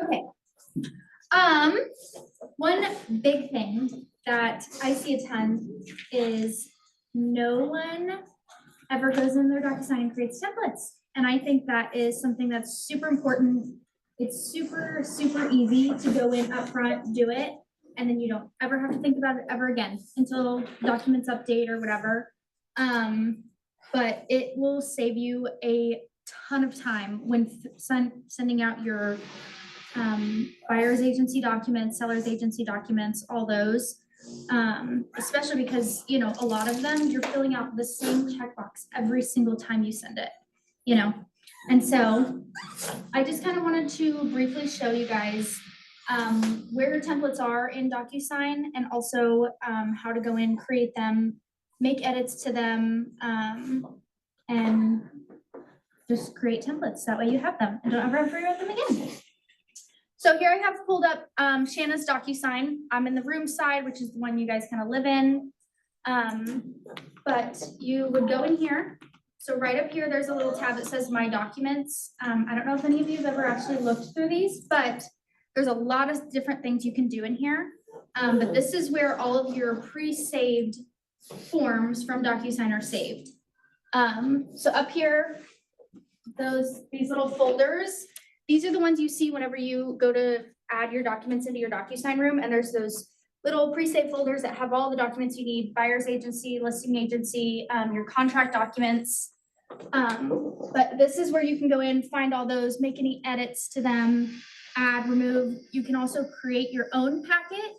Okay. One big thing that I see a ton is no one ever goes in their DocuSign and creates templates. And I think that is something that's super important. It's super, super easy to go in upfront, do it, and then you don't ever have to think about it ever again until documents update or whatever. But it will save you a ton of time when sending out your buyer's agency documents, seller's agency documents, all those. Especially because, you know, a lot of them, you're filling out the same checkbox every single time you send it, you know? And so I just kind of wanted to briefly show you guys where templates are in DocuSign and also how to go in, create them, make edits to them, and just create templates. That way you have them and don't ever have to rewrite them again. So here I have pulled up Shanna's DocuSign. I'm in the room side, which is the one you guys kind of live in. But you would go in here. So right up here, there's a little tab that says My Documents. I don't know if any of you have ever actually looked through these, but there's a lot of different things you can do in here. But this is where all of your pre-saved forms from DocuSign are saved. So up here, these little folders, these are the ones you see whenever you go to add your documents into your DocuSign room, and there's those little pre-saved folders that have all the documents you need, buyer's agency, listing agency, your contract documents. But this is where you can go in, find all those, make any edits to them, add, remove. You can also create your own packet.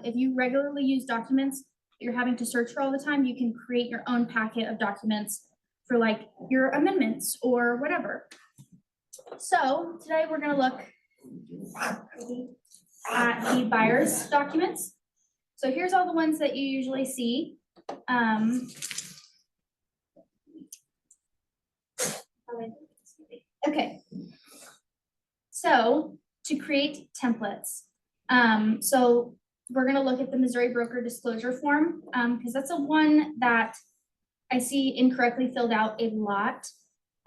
If you regularly use documents that you're having to search for all the time, you can create your own packet of documents for like your amendments or whatever. So today we're going to look at the buyer's documents. So here's all the ones that you usually see. Okay. So to create templates. So we're going to look at the Missouri Broker Disclosure Form because that's a one that I see incorrectly filled out a lot.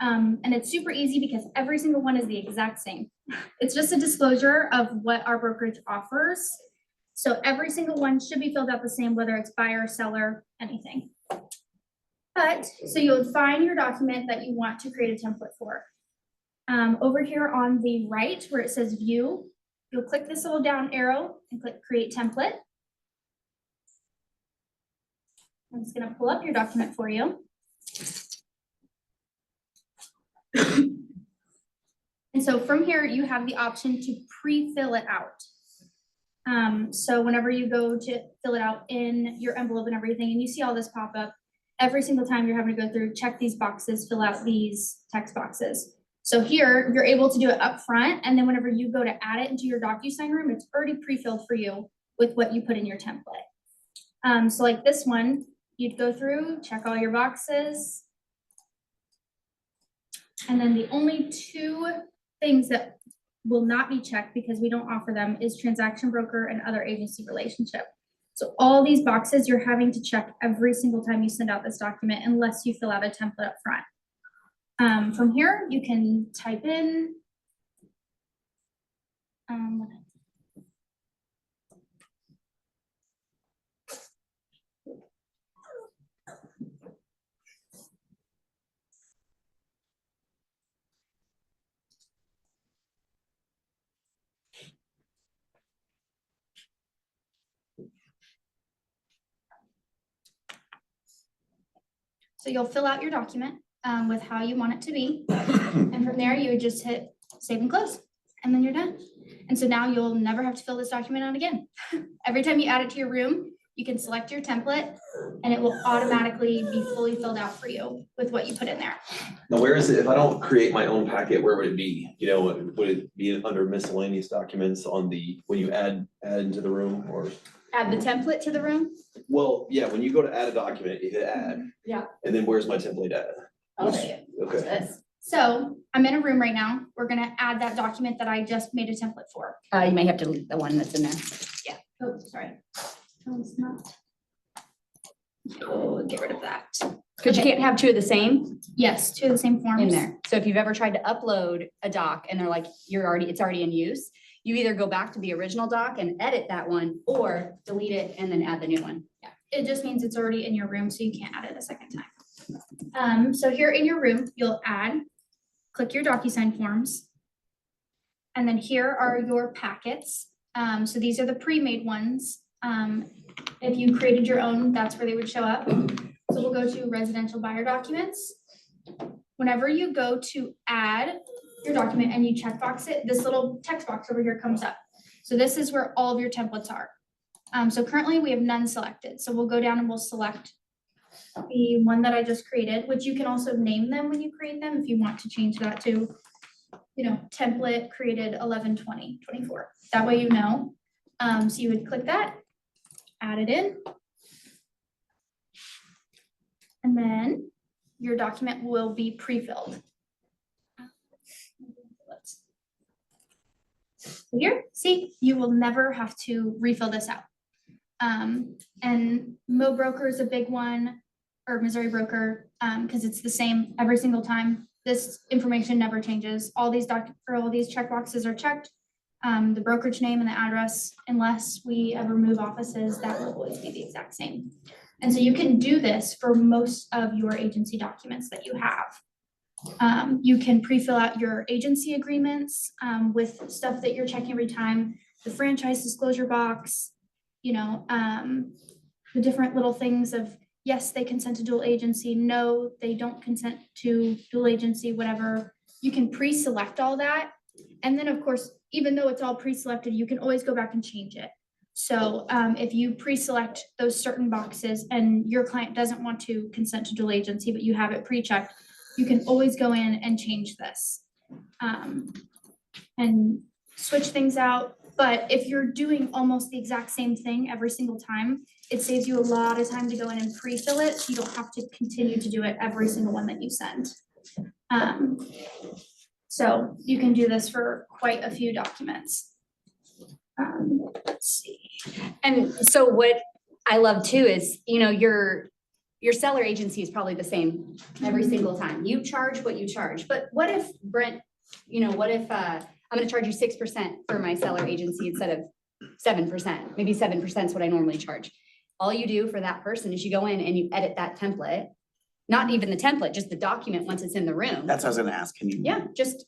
And it's super easy because every single one is the exact same. It's just a disclosure of what our brokerage offers. So every single one should be filled out the same, whether it's buyer, seller, anything. But, so you'll find your document that you want to create a template for. Over here on the right where it says view, you'll click this little down arrow and click create template. I'm just gonna pull up your document for you. And so from here, you have the option to pre-fill it out. So whenever you go to fill it out in your envelope and everything, and you see all this pop up, every single time you're having to go through, check these boxes, fill out these text boxes. So here, you're able to do it up front, and then whenever you go to add it into your DocuSign room, it's already pre-filled for you with what you put in your template. So like this one, you'd go through, check all your boxes, and then the only two things that will not be checked because we don't offer them is transaction broker and other agency relationship. So all these boxes you're having to check every single time you send out this document unless you fill out a template up front. From here, you can type in so you'll fill out your document with how you want it to be. And from there, you would just hit save and close, and then you're done. And so now you'll never have to fill this document out again. Every time you add it to your room, you can select your template and it will automatically be fully filled out for you with what you put in there. Now, where is it? If I don't create my own packet, where would it be? You know, would it be under miscellaneous documents on the, when you add into the room, or? Add the template to the room? Well, yeah, when you go to add a document, you hit add. Yeah. And then where's my template at? Okay. Okay. So I'm in a room right now. We're gonna add that document that I just made a template for. You may have to delete the one that's in there. Yeah. Oh, sorry. Oh, it's not. Oh, get rid of that. Because you Okay. can't have two of the same Yes, two of the same forms. in there. So if you've ever tried to upload a doc and they're like, it's already in use, you either go back to the original doc and edit that one or delete it and then add the new one. Yeah, it just means it's already in your room, so you can't add it a second time. So here in your room, you'll click your DocuSign forms. And then here are your packets. So these are the pre-made ones. If you created your own, that's where they would show up. So we'll go to residential buyer documents. Whenever you go to add your document and you checkbox it, this little text box over here comes up. So this is where all of your templates are. So currently we have none selected. So we'll go down and we'll select the one that I just created, which you can also name them when you create them if you want to change that to, template created 11/20/24. That way you know. So you would click that, add it in. And then your document will be pre-filled. Here, see, you will never have to refill this out. And Mo Broker is a big one, or Missouri Broker, because it's the same every single time. This information never changes. All these checkboxes are checked. The brokerage name and the address, unless we ever move offices, that will always be the exact same. And so you can do this for most of your agency documents that you have. You can pre-fill out your agency agreements with stuff that you're checking every time, the franchise disclosure box, the different little things of, yes, they consent to dual agency, no, they don't consent to dual agency, whatever. You can pre-select all that. And then of course, even though it's all pre-selected, you can always go back and change it. So if you pre-select those certain boxes and your client doesn't want to consent to dual agency, but you have it pre-checked, you can always go in and change this and switch things out. But if you're doing almost the exact same thing every single time, it saves you a lot of time to go in and pre-fill it, so you don't have to continue to do it every single one that you send. So you can do this for quite a few documents. Let's see. And so what I love too is, your seller agency is probably the same every single time. You charge what you charge. But what if Brent, what if I'm gonna charge you 6% for my seller agency instead of 7%? Maybe 7% is what I normally charge. All you do for that person is you go in and you edit that template, not even the template, just the document once it's in the room. That's what I was gonna ask. Can you? Yeah, just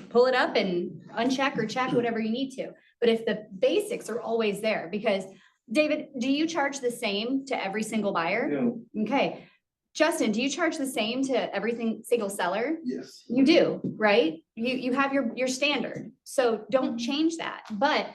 pull it up and uncheck or check whatever you need to. But if the basics are always there, because David, do you charge the same to every single buyer? No. Okay. Justin, do you charge the same to every single seller? Yes. You do, right? You have your standard. So don't change that. But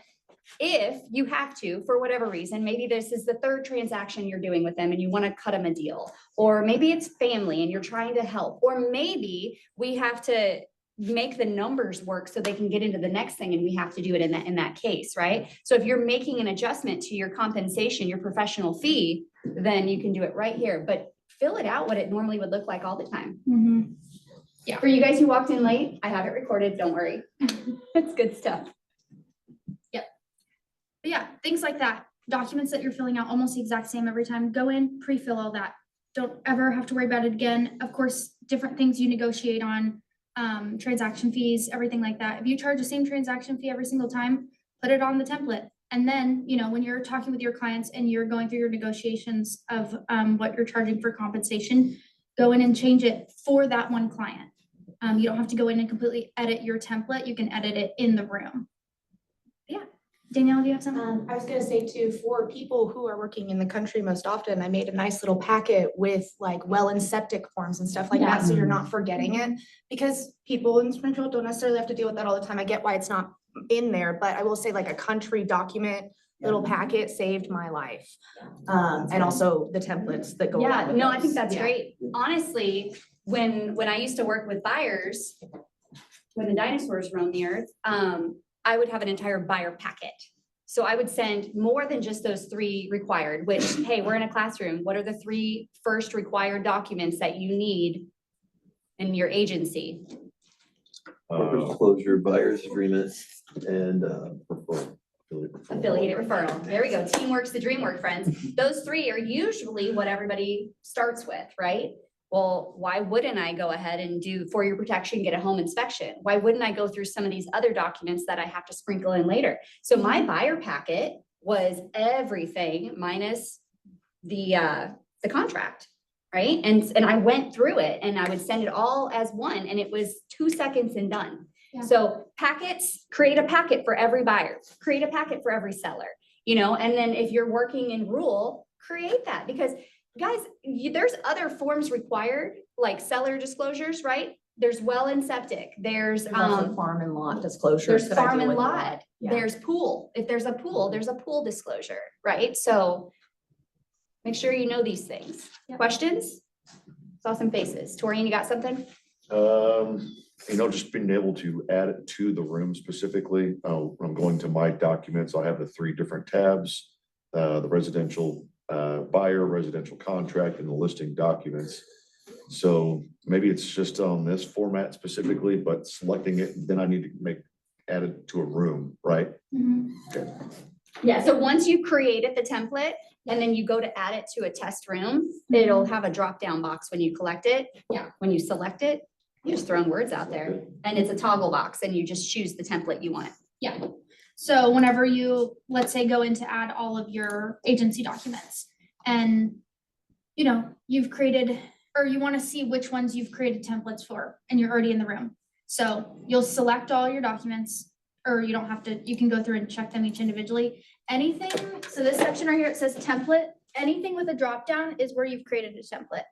if you have to, for whatever reason, maybe this is the third transaction you're doing with them and you want to cut them a deal, or maybe it's family and you're trying to help, or maybe we have to make the numbers work so they can get into the next thing and we have to do it in that case, right? So if you're making an adjustment to your compensation, your professional fee, then you can do it right here, but fill it out what it normally would look like all the time. Mm-hmm. Yeah. For you guys who walked in late, I have it recorded, don't worry. It's good stuff. But yeah, things like that. Documents that you're filling out almost the exact same every time. Go in, pre-fill all that. Don't ever have to worry about it again. Of course, different things you negotiate on, transaction fees, everything like that. If you charge the same transaction fee every single time, put it on the template. And then, when you're talking with your clients and you're going through your negotiations of what you're charging for compensation, go in and change it for that one client. You don't have to go in and completely edit your template. You can edit it in the room. Yeah. Danielle, do you have something? I was gonna say too, for people who are working in the country most often, I made a nice little packet with like well and septic forms and stuff like that, so you're not forgetting it. Because people in Springfield don't necessarily have to deal with that all the time. I get why it's not in there, but I will say like a country document, little packet saved my life. And also the templates that go along Yeah, with no, I those. think that's Yeah. great. Honestly, when I used to work with buyers, when the dinosaurs roamed the earth, I would have an entire buyer packet. So I would send more than just those 3 required, which, hey, we're in a classroom. What are the 3 first required documents that you need in your agency? Corporate disclosure, buyer's agreement, and Affiliated referral. There we go. Teamwork's the dream work, friends. Those 3 are usually what everybody starts with, right? Well, why wouldn't I go ahead and do for your protection, get a home inspection? Why wouldn't I go through some of these other documents that I have to sprinkle in later? So my buyer packet was everything minus the contract, right? And I went through it and I would send it all as one and it was 2 seconds and done. Yeah. So packets, create a packet for every buyer, create a packet for every seller, you know, and then if you're working in rural, create that because guys, there's other forms required, like seller disclosures, right? There's well and septic, there's farm and lot disclosures. there's that I farm do and with lot, Yeah. there's pool. If there's a pool, there's a pool disclosure, right? So make sure you know these things. Yep. Questions? Saw some faces. Torian, you got something? Just being able to add it to the room specifically. When I'm going to my documents, I have the 3 different tabs, the residential buyer, residential contract, and the listing documents. So maybe it's just on this format specifically, but selecting it, then I need to add it to a room, right? Okay. Yeah. So once you created the template and then you go to add it to a test room, it'll have a drop-down box when you collect it. Yeah. When you select it, you're just throwing words out there and it's a toggle box and you just choose the template you want. Yeah. So whenever you, let's say, go in to add all of your agency documents and, you know, you've created, or you want to see which ones you've created templates for and you're already in the room. So you'll select all your documents, or you don't have to, you can go through and check them each individually. Anything, so this section right here, it says template, anything with a drop down is where you've created a template.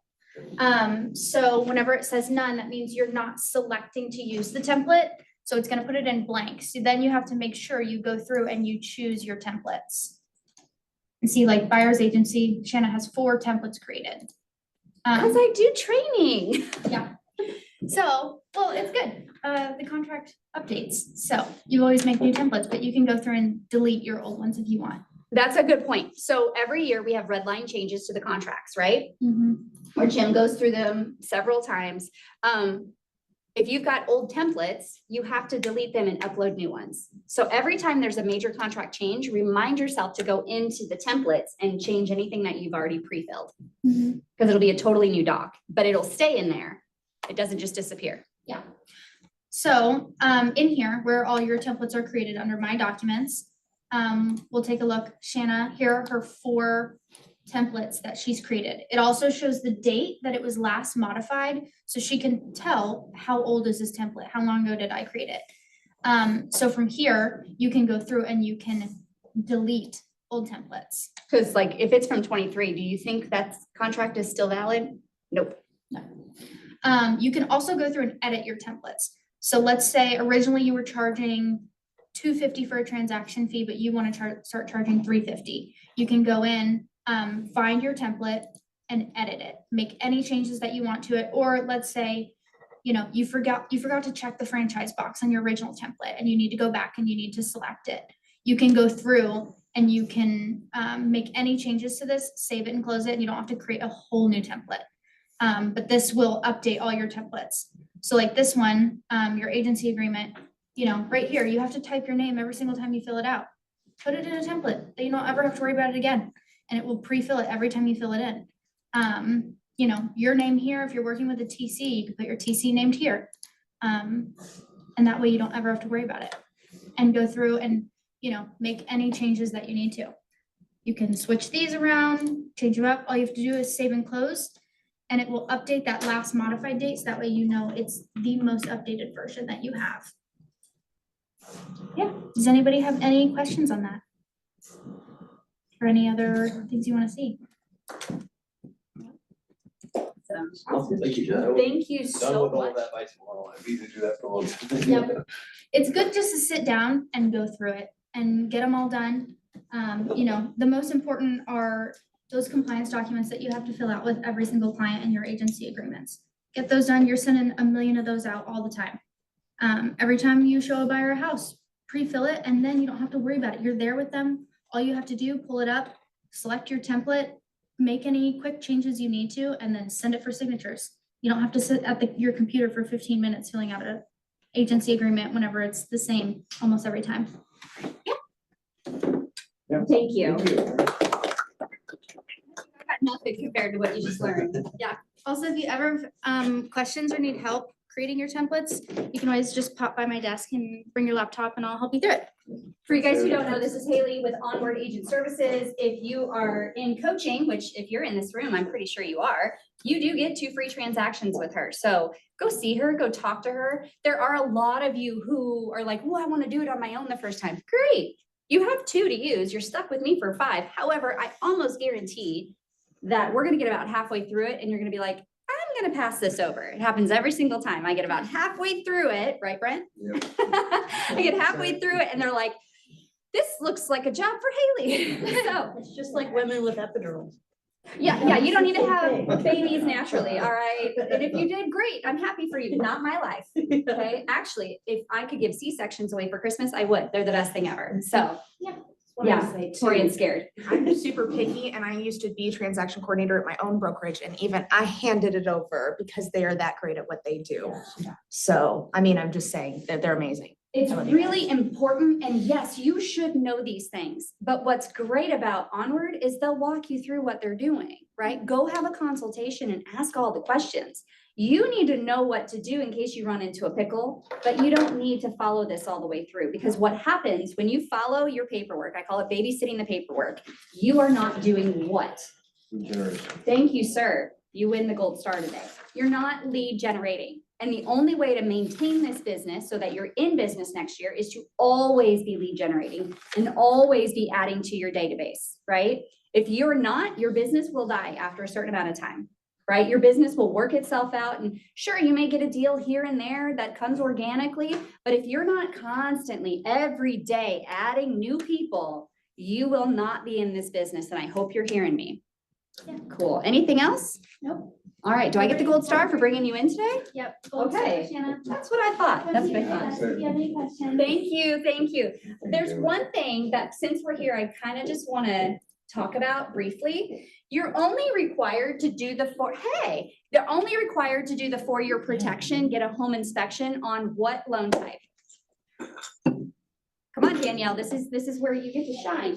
So whenever it says none, that means you're not selecting to use the template. So it's gonna put it in blank. So then you have to make sure you go through and you choose your templates. And see, like buyer's agency, Shanna has 4 templates created. Cause I do training. So, well, it's good. The contract updates. So you always make new templates, but you can go through and delete your old ones if you want. That's a good point. So every year we have red line changes to the contracts, right? Where Jim goes through them several times. If you've got old templates, you have to delete them and upload new ones. So every time there's a major contract change, remind yourself to go into the templates and change anything that you've already pre-filled. Because it'll be a totally new doc, but it'll stay in there. It doesn't just disappear. Yeah. So in here, where all your templates are created under my documents, we'll take a look. Shanna, here are her 4 templates that she's created. It also shows the date that it was last modified, so she can tell how old is this template, how long ago did I create it. So from here, you can go through and you can delete old templates. Because like if it's from 23, do you think that contract is still valid? Nope. You can also go through and edit your templates. So let's say originally you were charging $250 for a transaction fee, but you want to start charging $350. You can go in, find your template and edit it, make any changes that you want to it. Or let's say, you know, you forgot to check the franchise box on your original template and you need to go back and you need to select it. You can go through and you can make any changes to this, save it and close it, and you don't have to create a whole new template. But this will update all your templates. So like this one, your agency agreement, you know, right here, you have to type your name every single time you fill it out. Put it in a template that you don't ever have to worry about it again. And it will pre-fill it every time you fill it in. You know, your name here, if you're working with a TC, you can put your TC named here. And that way you don't ever have to worry about it. And go through and, you know, make any changes that you need to. You can switch these around, change them up. All you have to do is save and close. And it will update that last modified date, so that way you know it's the most updated version that you have. Yeah, does anybody have any questions on that? Or any other things you want to see? Awesome, thank you, Jen. Thank you Done so with all much. that by tomorrow. I've needed to do that for a long time. Yep. It's good just to sit down and go through it and get them all done. You know, the most important are those compliance documents that you have to fill out with every single client in your agency agreements. Get those done. You're sending a million of those out all the time. Every time you show a buyer a house, pre-fill it, and then you don't have to worry about it. You're there with them. All you have to do, pull it up, select your template, make any quick changes you need to, and then send it for signatures. You don't have to sit at your computer for 15 minutes filling out an agency agreement whenever it's the same almost every time. Thank you. Got nothing compared to what you just learned. Yeah. Also, if you ever questions or need help creating your templates, you can always just pop by my desk and bring your laptop and I'll help you through it. For you guys who don't know, this is Haley with Onward Agent Services. If you are in coaching, which if you're in this room, I'm pretty sure you are, you do get 2 free transactions with her. So go see her, go talk to her. There are a lot of you who are like, well, I want to do it on my own the first time. Great. You have 2 to use. You're stuck with me for 5. However, I almost guarantee that we're going to get about halfway through it and you're going to be like, I'm going to pass this over. It happens every single time. I get about halfway through it, right, Brent? Yep. I get halfway through it and they're like, this looks like a job for Haley. So, It's just like women with epidurals. yeah, you don't need to have babies naturally, all right? And if you did, great, I'm happy for you, not my life, okay? Actually, if I could give C-sections away for Christmas, I would. They're the best thing ever. So, yeah, Torian's scared. I'm super picky and I used to be transaction coordinator at my own brokerage and even I handed it over because they are that great at what they do. So, I mean, I'm just saying that they're amazing. It's I love you really important, and yes, you should know these things, but what's great about Onward is they'll walk you through what they're doing, right? Go have a consultation and ask all the questions. You need to know what to do in case you run into a pickle, but you don't need to follow this all the way through, because what happens when you follow your paperwork, I call it babysitting the paperwork, you are not doing what? Generation. Thank you, sir. You win the gold star today. You're not lead generating. And the only way to maintain this business so that you're in business next year is to always be lead generating and always be adding to your database, right? If you're not, your business will die after a certain amount of time, right? Your business will work itself out, and sure, you may get a deal here and there that comes organically, but if you're not constantly every day adding new people, you will not be in this business. And I hope you're hearing me. Yeah. Cool. Anything else? Nope. All right. Do I get the gold star for bringing you in today? Yep. Okay. Shanna. That's what I thought. That's what I thought. If you have any questions. Thank you. Thank you. There's one thing that since we're here, I kind of just want to talk about briefly. You're only required to do they're only required to do the 4-year protection, get a home inspection on what loan type? Come on, Danielle, this is where you get to shine.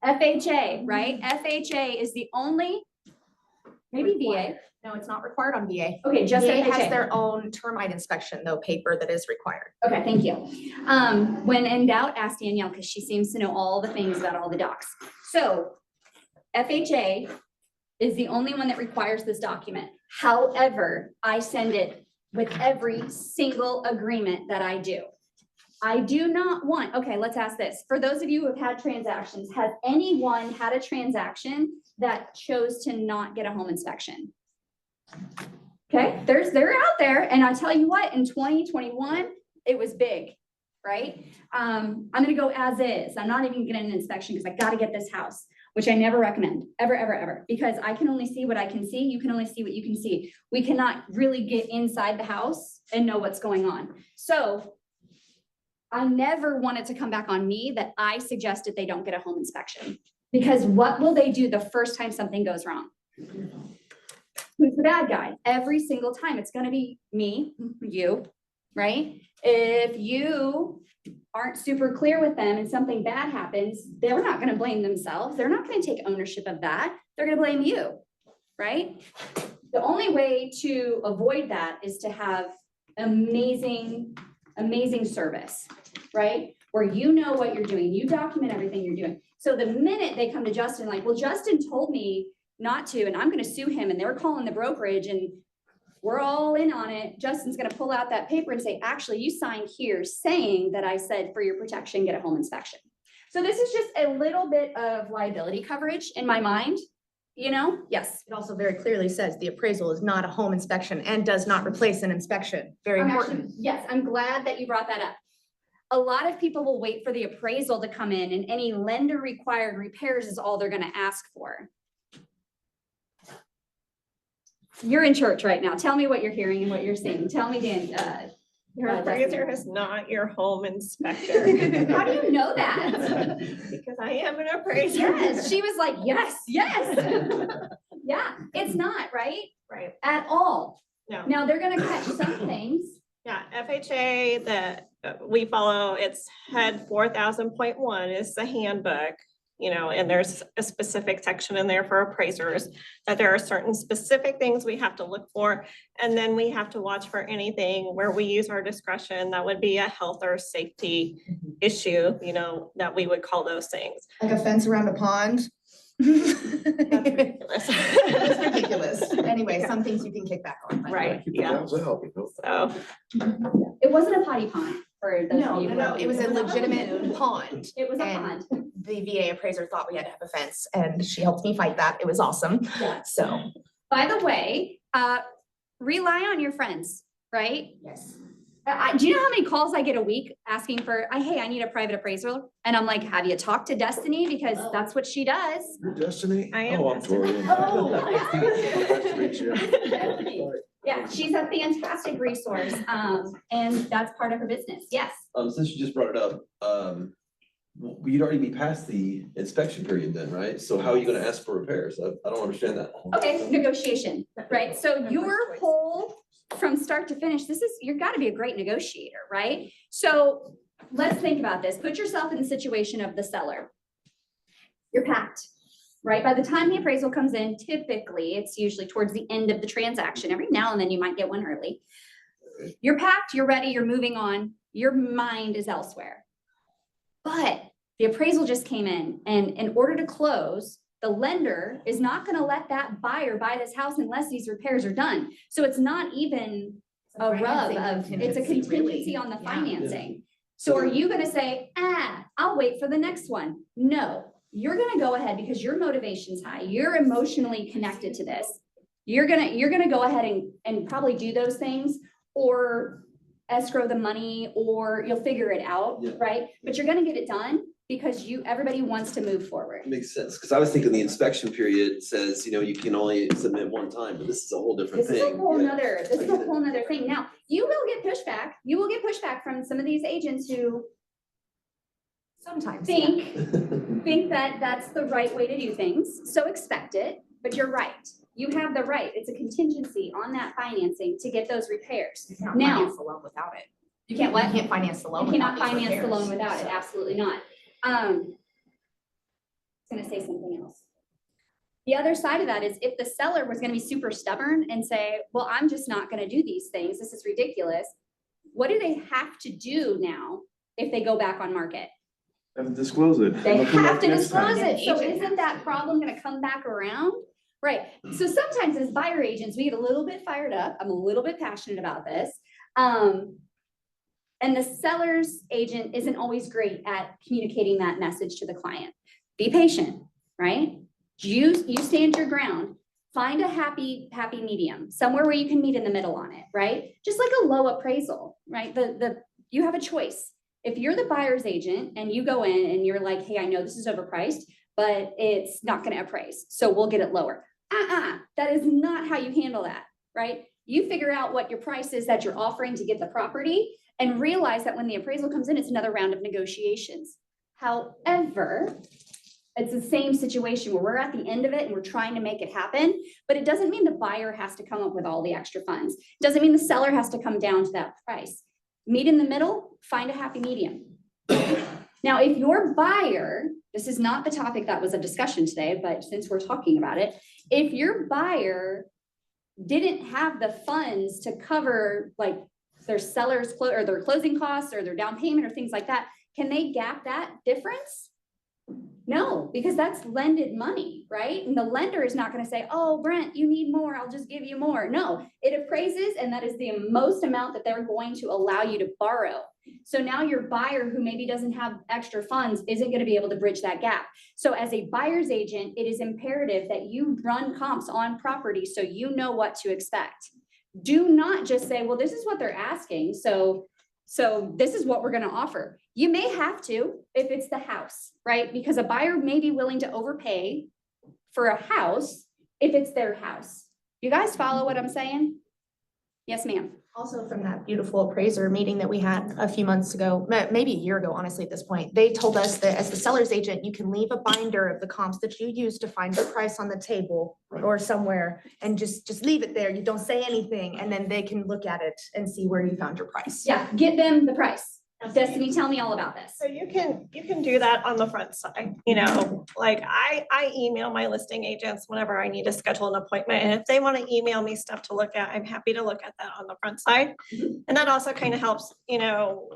FHA, right? FHA is the only, maybe VA. No, it's not required on VA. Okay, just VA has FHA. their own termite inspection though, paper that is required. Okay, thank you. When in doubt, ask Danielle because she seems to know all the things about all the docs. So FHA is the only one that requires this document. However, I send it with every single agreement that I do. I do not want, okay, let's ask this. For those of you who have had transactions, has anyone had a transaction that chose to not get a home inspection? Okay, they're out there. And I tell you what, in 2021, it was big, right? I'm gonna go as is. I'm not even getting an inspection because I gotta get this house, which I never recommend, ever, ever, ever, because I can only see what I can see. You can only see what you can see. We cannot really get inside the house and know what's going on. So I never want it to come back on me that I suggested they don't get a home inspection, because what will they do the first time something goes wrong? Who's the bad guy? Every single time, it's gonna be me, you, right? If you aren't super clear with them and something bad happens, they're not gonna blame themselves. They're not gonna take ownership of that. They're gonna blame you, right? The only way to avoid that is to have amazing service, right? Where you know what you're doing, you document everything you're doing. So the minute they come to Justin, like, well, Justin told me not to, and I'm gonna sue him, and they're calling the brokerage, and we're all in on it. Justin's gonna pull out that paper and say, actually, you signed here saying that I said for your protection, get a home inspection. So this is just a little bit of liability coverage in my mind, you know? Yes. It also very clearly says the appraisal is not a home inspection and does not replace an inspection. Very important. Yes, I'm glad that you brought that up. A lot of people will wait for the appraisal to come in, and any lender required repairs is all they're gonna ask for. You're in church right now. Tell me what you're hearing and what you're seeing. Tell me, Dan. Your appraiser is not your home inspector. How do you know that? Because I am an appraiser. Yes, she was like, yes. Yeah, it's not, right? Right, At all. no, Now, they're gonna catch some things. yeah, FHA that we follow, it's head 4000.1 is the handbook. and there's a specific section in there for appraisers, that there are certain specific things we have to look for. And then we have to watch for anything where we use our discretion that would be a health or safety issue, that we would call those things. Like a fence around a pond. Ridiculous. It's ridiculous. Anyway, some things you can kick back on. but- Right, Keep the yeah. cows out, you know? So, It wasn't a potty pond for those of No, you. no, who no, are- it was a legitimate pond. It was a and- pond. The VA appraiser thought we had to have a fence and she helped me fight that. It was awesome. Yeah. So, By the way, rely on your friends, right? yes. Do you know how many calls I get a week asking for, hey, I need a private appraisal? And I'm like, have you talked to Destiny? Because that's what she does. Your Destiny? I am Oh, I'm Destiny. Torian. Oh. Nice to meet you. Destiny. Yeah, she's a fantastic resource, and that's part of her business. Yes. Since you just brought it up, you'd already be past the inspection period then, right? So how are you gonna ask for repairs? I don't understand that. Okay, negotiation, right? So your whole, from start to finish, you've got to be a great negotiator, right? So let's think about this. Put yourself in the situation of the seller. You're packed, right? By the time the appraisal comes in, typically, it's usually towards the end of the transaction. Every now and then you might get one early. You're packed, you're ready, you're moving on. Your mind is elsewhere. But the appraisal just came in, and in order to close, the lender is not gonna let that buyer buy this house unless these repairs are done. So it's not even a rub of, it's a contingency on the financing. So are you gonna say, I'll wait for the next one? No, you're gonna go ahead because your motivation's high. You're emotionally connected to this. You're gonna go ahead and probably do those things, or escrow the money, or you'll figure it out, Yeah. right? But you're gonna get it done because everybody wants to move forward. Makes sense, because I was thinking the inspection period says, you can only submit one time, but this is a whole different This is thing. a whole Yeah. nother, this is a whole nother thing. Now, you will get pushback. You will get pushback from some of these agents who Sometimes. think that that's the right way to do things. So expect it, but you're right. You have the right. It's a contingency on that financing to get those repairs. You cannot Now- finance the loan without it. You can't You what? can't finance the loan You without cannot these finance the repairs. loan without it, So- absolutely not. I was gonna say something else. The other side of that is if the seller was gonna be super stubborn and say, well, I'm just not gonna do these things, this is ridiculous. What do they have to do now if they go back on market? Have to disclose it. They It'll come have back to next time. disclose it, so Agent isn't that problem gonna come back around? Right, so sometimes as buyer agents, we get a little bit fired up, I'm a little bit passionate about this. And the seller's agent isn't always great at communicating that message to the client. Be patient, right? You stand your ground, find a happy medium, somewhere where you can meet in the middle on it, right? Just like a low appraisal, right? You have a choice. If you're the buyer's agent and you go in and you're like, hey, I know this is overpriced, but it's not gonna appraise, so we'll get it lower. That is not how you handle that, right? You figure out what your price is that you're offering to get the property and realize that when the appraisal comes in, it's another round of negotiations. However, it's the same situation where we're at the end of it and we're trying to make it happen, but it doesn't mean the buyer has to come up with all the extra funds. Doesn't mean the seller has to come down to that price. Meet in the middle, find a happy medium. Now, if your buyer, this is not the topic that was a discussion today, but since we're talking about it, if your buyer didn't have the funds to cover like their seller's or their closing costs or their down payment or things like that, can they gap that difference? No, because that's lended money, right? And the lender is not going to say, oh, Brent, you need more, I'll just give you more. No, it appraises, and that is the most amount that they're going to allow you to borrow. So now your buyer who maybe doesn't have extra funds isn't going to be able to bridge that gap. So as a buyer's agent, it is imperative that you run comps on property so you know what to expect. Do not just say, well, this is what they're asking, so this is what we're going to offer. You may have to if it's the house, right? Because a buyer may be willing to overpay for a house if it's their house. You guys follow what I'm saying? Yes, ma'am. Also from that beautiful appraiser meeting that we had a few months ago, maybe a year ago, honestly, at this point, they told us that as the seller's agent, you can leave a binder of the comps that you use to find your price on the table or somewhere and just leave it there. You don't say anything, and then they can look at it and see where you found your price. Yeah, get them the price. Destiny, tell me all about this. So you can do that on the front side, you know, like I email my listing agents whenever I need to schedule an appointment. And if they want to email me stuff to look at, I'm happy to look at that on the front side. And that also kind of helps, you know,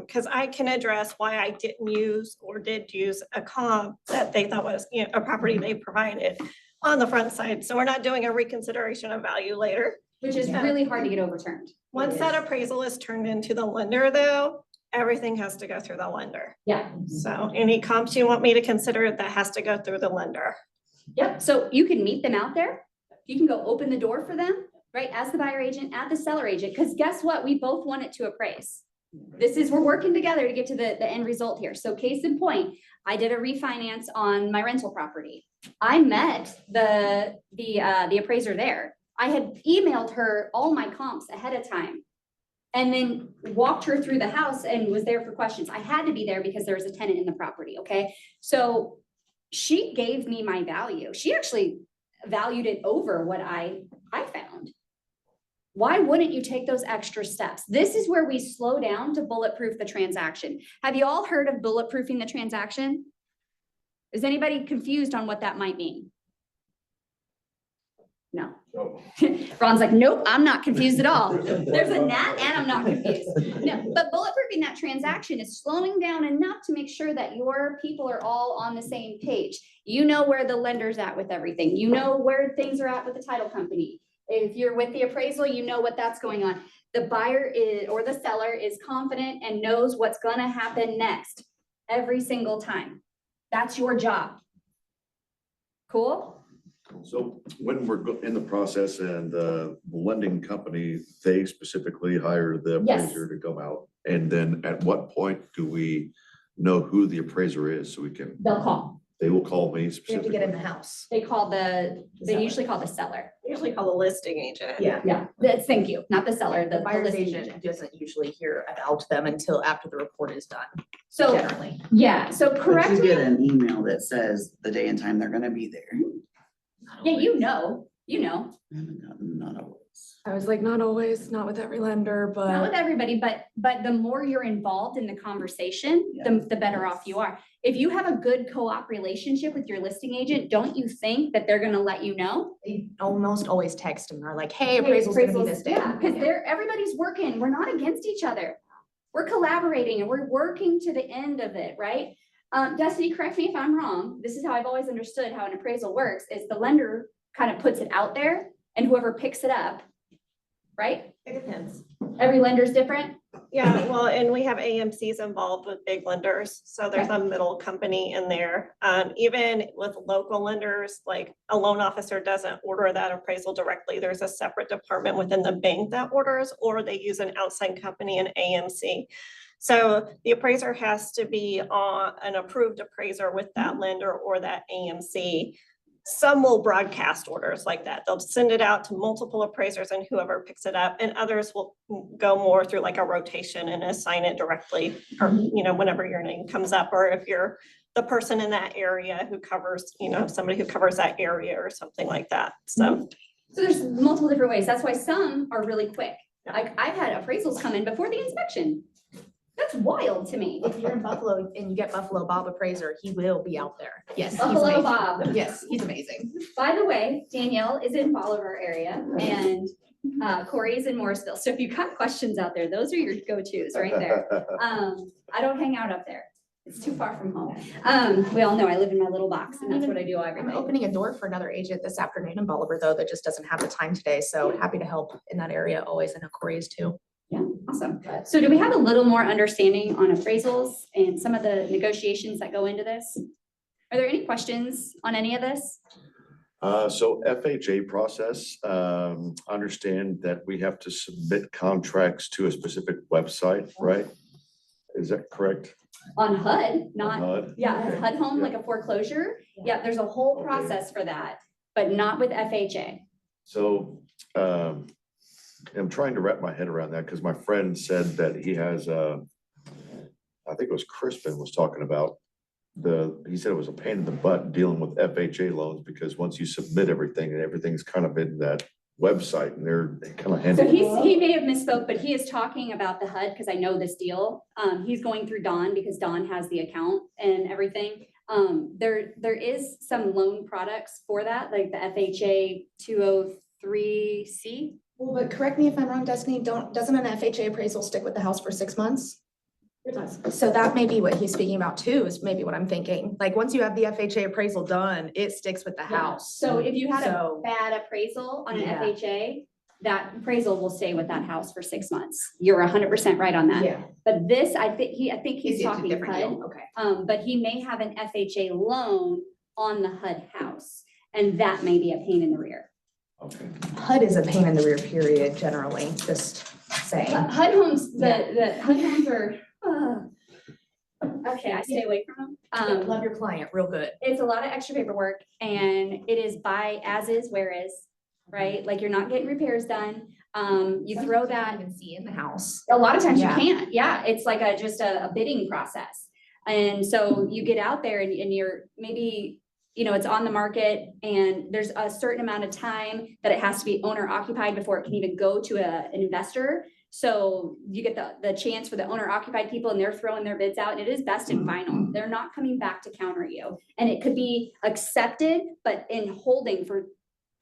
because I can address why I didn't use or did use a comp that they thought was, you know, a property they provided on the front side. So we're not doing a reconsideration of value later. Which is really hard to get overturned. Once that appraisal is turned into the lender though, everything has to go through the lender. Yeah. So any comps you want me to consider, that has to go through the lender. Yep, so you can meet them out there. You can go open the door for them, right? As the buyer agent, at the seller agent, because guess what? We both want it to appraise. We're working together to get to the end result here. So case in point, I did a refinance on my rental property. I met the appraiser there. I had emailed her all my comps ahead of time. And then walked her through the house and was there for questions. I had to be there because there was a tenant in the property, okay? So she gave me my value. She actually valued it over what I found. Why wouldn't you take those extra steps? This is where we slow down to bulletproof the transaction. Have you all heard of bulletproofing the transaction? Is anybody confused on what that might mean? No. Ron's like, nope, I'm not confused at all. There's a gnat and I'm not confused. No, but bulletproofing that transaction is slowing down enough to make sure that your people are all on the same page. You know where the lender's at with everything. You know where things are at with the title company. If you're with the appraisal, you know what that's going on. The buyer is, or the seller is confident and knows what's gonna happen next every single time. That's your job. Cool? So when we're in the process and the lending company, they specifically hire the Yes. appraiser to come out. And then at what point do we know who the appraiser is? So we can, They'll call. they will call me You have to specifically. get in the house. They call they seller. usually call the seller. Usually call the listing agent. Yeah. Yeah, that's, thank you, not the seller, The the buyer's listing agent doesn't usually hear about them until after the report is done, So, generally. yeah, so But correct you me. get an email that says the day and time they're gonna be there. Yeah, you know. I haven't gotten, not always. I was like, not always, not with every lender, Not with everybody, but the more you're involved in the conversation, the better off you are. If you have a good co-op relationship with your listing agent, don't you think that they're gonna let you know? they almost always text and are like, hey, appraisal's gonna be this day. Yeah, because everybody's working. We're not against each other. We're collaborating and we're working to the end of it, right? Destiny, correct me if I'm wrong. This is how I've always understood how an appraisal works, is the lender kind of puts it out there and whoever picks it up, right? It depends. Every lender's different. Yeah, well, and we have AMCs involved with big lenders, so there's a middle company in there. Even with local lenders, like a loan officer doesn't order that appraisal directly. There's a separate department within the bank that orders, or they use an outside company, an AMC. So the appraiser has to be an approved appraiser with that lender or that AMC. Some will broadcast orders like that. They'll send it out to multiple appraisers and whoever picks it up, and others will go more through like a rotation and assign it directly, or, you know, whenever your name comes up, or if you're the person in that area who covers, you know, somebody who covers that area or something like that. So there's multiple different ways. That's why some are really quick. Like I've had appraisals come in before the inspection. That's wild to me. If you're in Buffalo and you get Buffalo Bob appraiser, he will be out there. Yes. he's Buffalo amazing. Bob. Yes, he's amazing. By the way, Danielle is in Bolivar area and Corey is in Morrisville. So if you've got questions out there, those are your go-tos right there. I don't hang out up there. It's too far from home. We all know I live in my little box and that's what I do every I'm day. opening a door for another agent this afternoon in Bolivar though, that just doesn't have the time today. So happy to help in that area always, and Corey is too. Yeah, awesome. So do we have a little more understanding on appraisals and some of the negotiations that go into this? Are there any questions on any of this? So FHA process, understand that we have to submit contracts to a specific website, right? Is that correct? On HUD, not, HUD? yeah, HUD home, like a foreclosure. Yeah, there's a whole process for that, but not with FHA. So, I'm trying to wrap my head around that because my friend said that he has I think it was Crispin was talking about he said it was a pain in the butt dealing with FHA loans because once you submit everything and everything's kind of in that website and they're kind of So handy. he may have misspoke, but he is talking about the HUD, because I know this deal. He's going through Dawn because Dawn has the account and everything. There is some loan products for that, like the FHA 203C. Well, but correct me if I'm wrong, Destiny, doesn't an FHA appraisal stick with the house for 6 months? It does. So that may be what he's speaking about too, is maybe what I'm thinking. Like, once you have the FHA appraisal done, it sticks with the house. So if you had a So- bad appraisal on an Yeah. FHA, that appraisal will stay with that house for 6 months. You're 100% right on that. Yeah. But this, I think he's It's a talking different HUD. deal. Okay. But he may have an FHA loan on the HUD house, and that may be a pain in the rear. Okay. HUD is a pain in the rear period, generally, just saying. HUD homes, the HUD homes are, okay, I stay away from them. Love your client, real good. It's a lot of extra paperwork, and it is buy as is, where is, right? Like, you're not getting repairs done. You throw that. Even see in the house. A lot of times you Yeah. can't, yeah, it's like just a bidding process. And so you get out there and you're maybe, it's on the market and there's a certain amount of time that it has to be owner occupied before it can even go to an investor. So you get the chance for the owner occupied people and they're throwing their bids out, and it is best and final. They're not coming back to counter you. And it could be accepted, but in holding for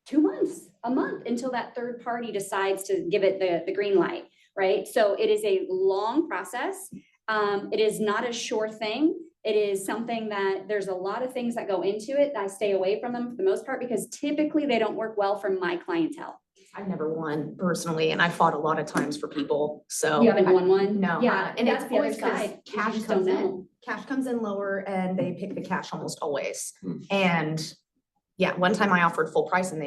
2 months, a month, until that third party decides to give it the green light, right? So it is a long process. It is not a sure thing. It is something that there's a lot of things that go into it. I stay away from them for the most part because typically they don't work well for my clientele. I've never won personally, and I fought a lot of times for people, so. You haven't I- won one? No. Yeah, And that's it's the other always 'cause side. You cash just comes don't in. know. Cash comes in lower and they pick the cash almost always. Hmm. And yeah, one time I offered full price and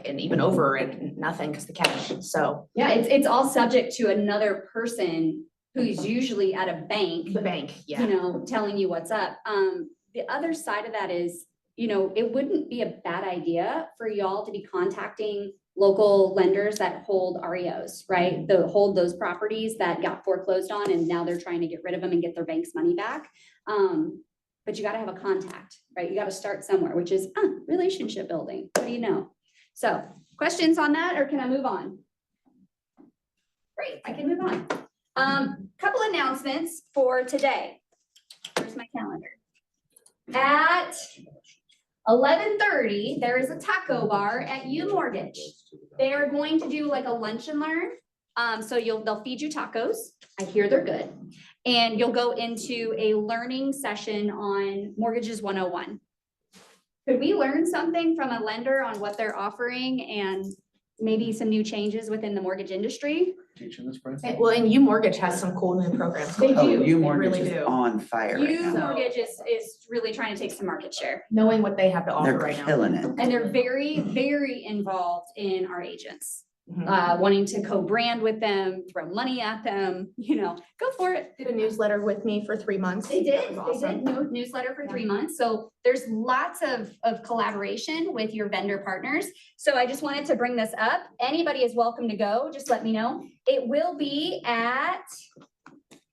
and even over and nothing because the cash, so. Yeah, it's all subject to another person who's usually at a bank, The bank, yeah. telling you what's up. The other side of that is, it wouldn't be a bad idea for y'all to be contacting local lenders that hold REOs, right? Hold those properties that got foreclosed on and now they're trying to get rid of them and get their bank's money back. But you gotta have a contact, right? You gotta start somewhere, which is relationship building. What do you know? So questions on that, or can I move on? Great, I can move on. Couple announcements for today. Where's my calendar? At 11:30, there is a taco bar at U Mortgage. They are going to do like a lunch and learn. So they'll feed you tacos. I hear they're good. And you'll go into a learning session on Mortgages 101. Could we learn something from a lender on what they're offering and maybe some new changes within the mortgage industry? Teaching this, Brent? Well, and U Mortgage has some cool new programs. They Oh, do. you They mortgage really is do. on fire right U now. Mortgage is really trying to take some market share. Knowing what they have to offer They're right now. killing it. And they're very, very involved in our agents, Mhm. wanting to co-brand with them, throw money at them, go for it. Did a newsletter with me for 3 months. They That did, was they awesome. did, newsletter for 3 months. So there's lots of collaboration with your vendor partners. So I just wanted to bring this up. Anybody is welcome to go, just let me know. It will be at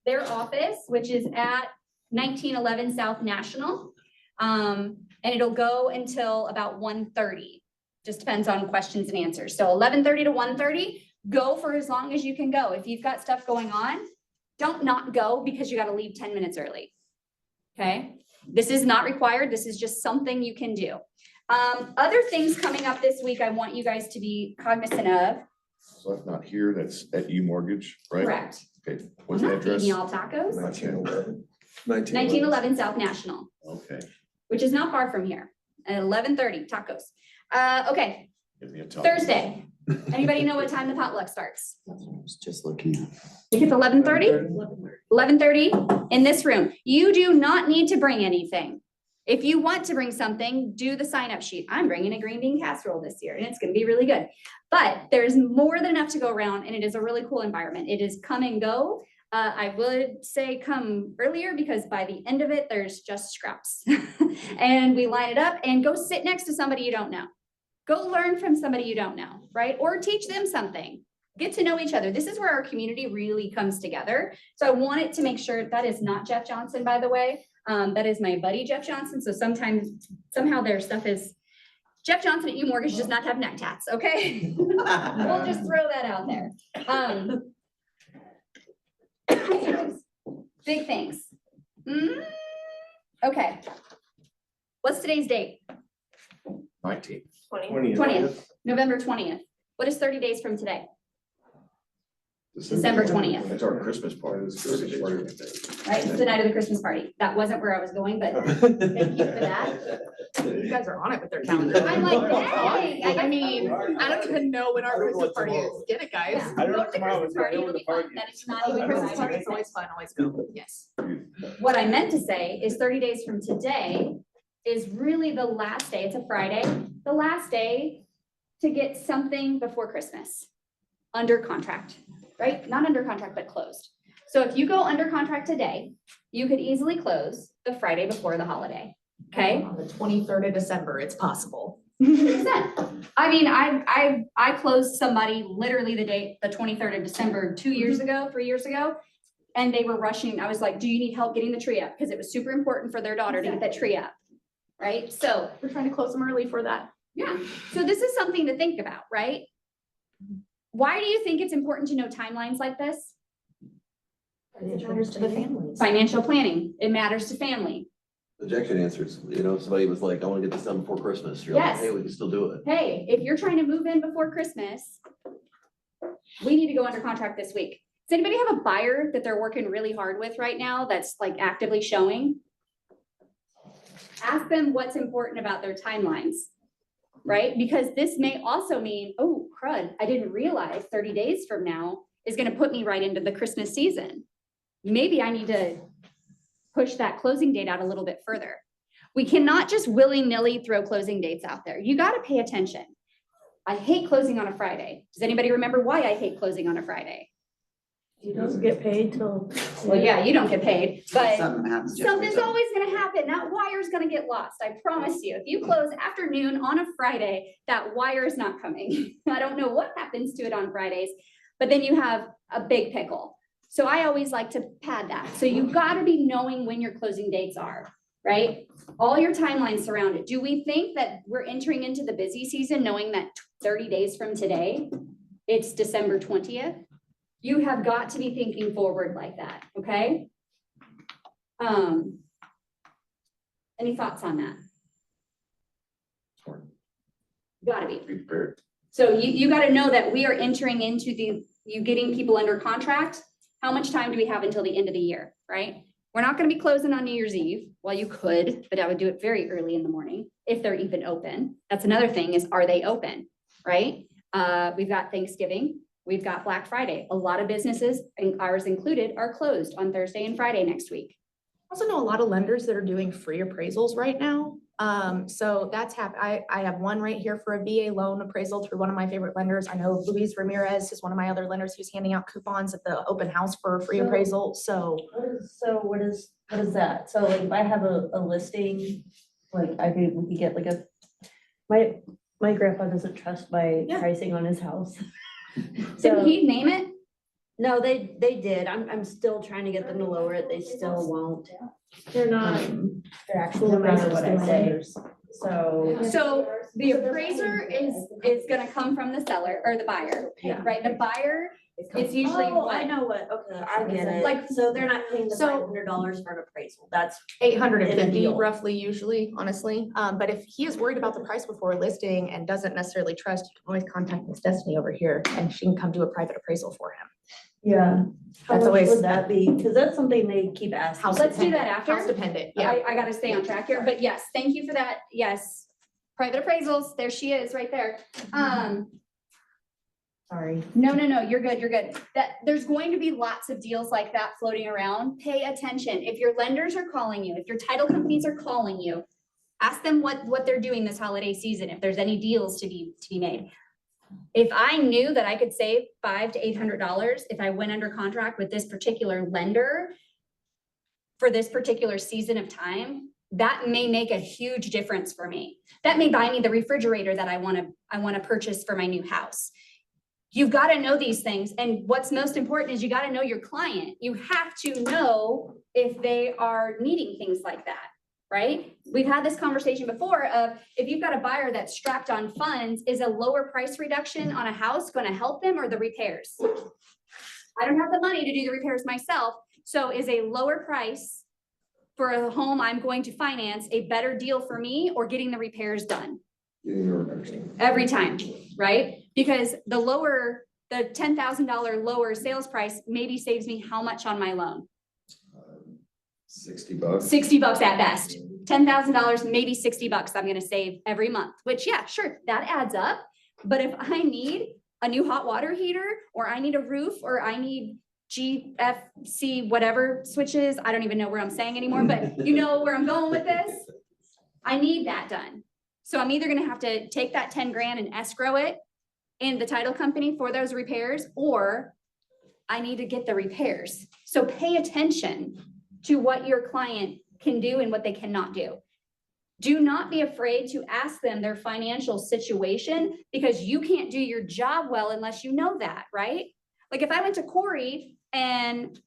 their office, which is at 1911 South National. And it'll go until about 1:30. Just depends on questions and answers. So 11:30 to 1:30, go for as long as you can go. If you've got stuff going on, don't not go because you got to leave 10 minutes early. Okay, this is not required. This is just something you can do. Other things coming up this week, I want you guys to be cognizant of. So that's not here, that's at U Mortgage, right? Correct. Okay, I'm what's the not address? feeding y'all tacos. 1911. 1911 South National, Okay, which is not far from here. At 11:30 tacos. Okay, give me a top. Thursday. Anybody know what time the potluck starts? That's what I was just looking at. I think it's 11:30. 11:30 in this room. You do not need to bring anything. If you want to bring something, do the sign up sheet. I'm bringing a green bean casserole this year and it's going to be really good. But there's more than enough to go around and it is a really cool environment. It is come and go. I would say come earlier because by the end of it, there's just scraps. And we line it up and go sit next to somebody you don't know. Go learn from somebody you don't know, right? Or teach them something. Get to know each other. This is where our community really comes together. So I wanted to make sure that is not Jeff Johnson, by the way. That is my buddy, Jeff Johnson. So somehow their stuff is Jeff Johnson at U Mortgage does not have neck tats, okay? We'll just throw that out there. Big things. Okay. What's today's date? 19. 20th, November 20th. What is 30 days from today? December 20th. That's our Christmas party. Right? It's the night of the Christmas party. That wasn't where I was going, but thank you for that. You guys are on it with their calendar. I'm like, dang. I mean, I don't even know when our Christmas party is. Get it, guys. Yeah. Go to the Christmas party, it'll be fun. That is not even Christmas Christmas party party. is always fun, always go. Yes. What I meant to say is 30 days from today is really the last day. It's a Friday, the last day to get something before Christmas under contract, right? Not under contract, but closed. So if you go under contract today, you could easily close the Friday before the holiday, okay? On the 23rd of December, it's possible. 100%. I mean, I closed somebody literally the 23rd of December, 2 years ago, 3 years ago. And they were rushing. I was like, do you need help getting the tree up? Because it was super important for their daughter to get that tree up. Right? So, We're trying to close them early for that. yeah. So this is something to think about, right? Why do you think it's important to know timelines like this? It matters to the families. Financial planning. It matters to family. Objection answers, you know, somebody was like, I wanna get this done before Christmas, you're like, Yes. hey, we can still do it. Hey, if you're trying to move in before Christmas, we need to go under contract this week. Does anybody have a buyer that they're working really hard with right now that's like actively showing? Ask them what's important about their timelines, right? Because this may also mean, oh crud, I didn't realize 30 days from now is gonna put me right into the Christmas season. Maybe I need to push that closing date out a little bit further. We cannot just willy-nilly throw closing dates out there. You gotta pay attention. I hate closing on a Friday. Does anybody remember why I hate closing on a Friday? You don't get paid till. Well, yeah, you don't get paid, but Something happens. just something's for always gonna happen. That wire's gonna get lost. I promise you. If you close afternoon on a Friday, that wire is not coming. I don't know what happens to it on Fridays, but then you have a big pickle. So I always like to pad that. So you gotta be knowing when your closing dates are, right? All your timelines surround it. Do we think that we're entering into the busy season knowing that 30 days from today, it's December 20th? You have got to be thinking forward like that, okay? Any thoughts on that? Gotta be. Be prepared. So you gotta know that we are entering into you getting people under contract. How much time do we have until the end of the year, right? We're not gonna be closing on New Year's Eve. Well, you could, but I would do it very early in the morning if they're even open. That's another thing is, are they open, right? We've got Thanksgiving. We've got Black Friday. A lot of businesses, and ours included, are closed on Thursday and Friday next week. I also know a lot of lenders that are doing free appraisals right now. So that's I have one right here for a VA loan appraisal through one of my favorite lenders. I know Luis Ramirez is one of my other lenders who's handing out coupons at the open house for a free So- appraisal. So What is that? So like if I have a listing, like we could get like my grandpa doesn't trust my Yeah. pricing on his house. Didn't So, he name it? no, they did. I'm still trying to get them to lower it. They still won't. They're not. They're actually No matter appraisers, what I they're say. lenders. So. So the appraiser is gonna come from the seller or the buyer, Yeah. right? The buyer, it's usually Oh, I what? know what, okay, I get it. Like- So they're not paying the So- $500 for an appraisal. That's, 850 deal. roughly usually, honestly. But if he is worried about the price before listing and doesn't necessarily trust, you can always contact Miss Destiny over here and she can come do a private appraisal for him. yeah. How That's much always- would that be? Because that's something they keep asking. House Let's do that dependent, after. House dependent, yeah. I gotta stay on track here, but yes, thank you for that. Yes. Private appraisals, there she is, right there. Sorry. No, you're good, you're good. There's going to be lots of deals like that floating around. Pay attention. If your lenders are calling you, if your title companies are calling you, ask them what they're doing this holiday season, if there's any deals to be made. If I knew that I could save $500 to $800 if I went under contract with this particular lender for this particular season of time, that may make a huge difference for me. That may buy me the refrigerator that I wanna purchase for my new house. You've got to know these things. And what's most important is you got to know your client. You have to know if they are needing things like that. right? We've had this conversation before of if you've got a buyer that's strapped on funds, is a lower price reduction on a house going to help them or the repairs? I don't have the money to do the repairs myself. So is a lower price for a home I'm going to finance a better deal for me or getting the repairs done? Every time, right? Because the $10,000 lower sales price maybe saves me how much on my loan? $60. 60 bucks at best. $10,000, maybe 60 bucks I'm gonna save every month, which yeah, sure, that adds up. But if I need a new hot water heater, or I need a roof, or I need GFC, whatever switches, I don't even know where I'm saying anymore, but you know where I'm going with this. I need that done. So I'm either gonna have to take that 10 grand and escrow it in the title company for those repairs, or I need to get the repairs. So pay attention to what your client can do and what they cannot do. Do not be afraid to ask them their financial situation, because you can't do your job well unless you know that, right? Like if I went to Corey and,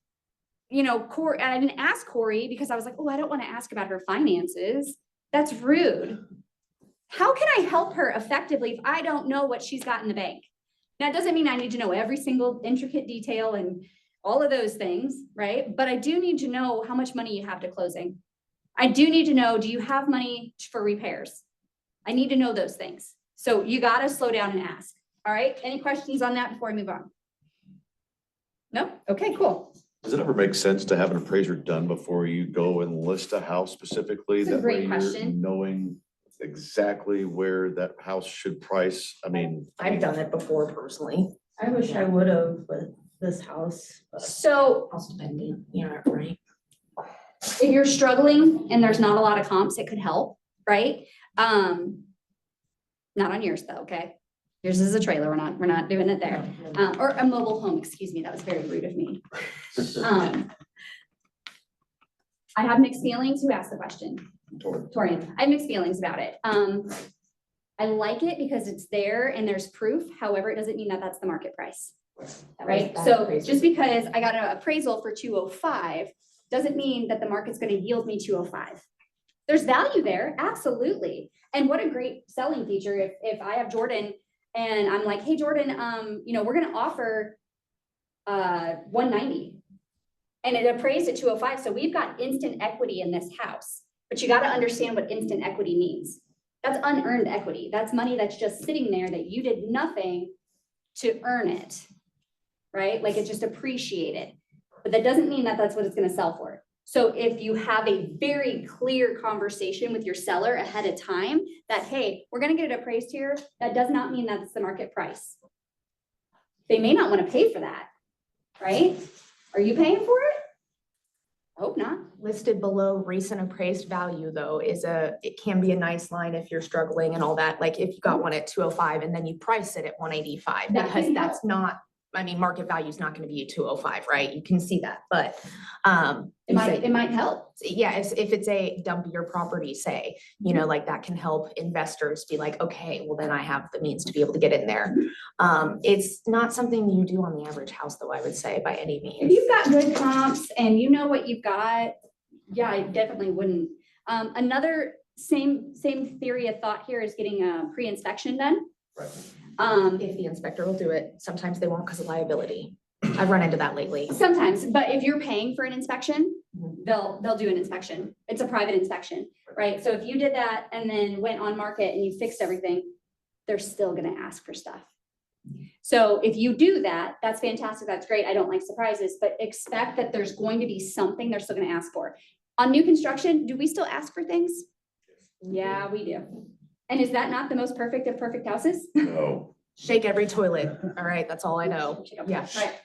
you know, Corey, and I didn't ask Corey because I was like, oh, I don't want to ask about her finances. That's rude. How can I help her effectively if I don't know what she's got in the bank? Now, it doesn't mean I need to know every single intricate detail and all of those things, right? But I do need to know how much money you have to closing. I do need to know, do you have money for repairs? I need to know those things. So you got to slow down and ask. All right. Any questions on that before I move on? No? Okay, cool. Does it ever make sense to have an appraiser done before you go and list a house specifically? It's a That way great you're question. knowing exactly where that house should price. I mean, I've done it before personally. I wish I would have with this house. but- So Also depending, you know, right? if you're struggling and there's not a lot of comps, it could help, right? Not on yours though, okay? Yours is a trailer, we're not doing it there. Or a mobile home, excuse me, that was very rude of me. I have mixed feelings. Who asked the question? Torian. I have mixed feelings about it. I like it because it's there and there's proof. However, it doesn't mean that that's the market price. Right? So just because I got an appraisal for 205 doesn't mean that the market's going to yield me 205. There's value there, absolutely. And what a great selling feature if I have Jordan and I'm like, hey Jordan, you know, we're going to offer 190 and it appraised at 205. So we've got instant equity in this house, but you got to understand what instant equity means. That's unearned equity. That's money that's just sitting there that you did nothing to earn it, right? Like it just appreciated, but that doesn't mean that that's what it's going to sell for. So if you have a very clear conversation with your seller ahead of time that, hey, we're going to get it appraised here, that does not mean that's the market price. They may not want to pay for that, right? Are you paying for it? I hope not. Listed below recent appraised value though it can be a nice line if you're struggling and all that. Like if you got one at 205 and then you price it at 185, That because can that's not, I mean, market value is not going to be 205, right? You can see that, but It might help. yeah, if it's a dump your property, say, you know, like that can help investors be like, okay, well then I have the means to be able to get in there. It's not something you do on the average house though, I would say, by any If means. you've got good comps and you know what you've got, yeah, I definitely wouldn't. Another same theory of thought here is getting a pre-inspection done. Right. If the inspector will do it, sometimes they won't because of liability. I've run into that lately. Sometimes, but if you're paying for an inspection, they'll do an inspection. It's a private inspection, right? So if you did that and then went on market and you fixed everything, they're still gonna ask for stuff. So if you do that, that's fantastic, that's great. I don't like surprises, but expect that there's going to be something they're still gonna ask for. On new construction, do we still ask for things? Yeah, we do. And is that not the most perfect of perfect houses? No. Shake every toilet. All right, that's all I know. Yeah. Right.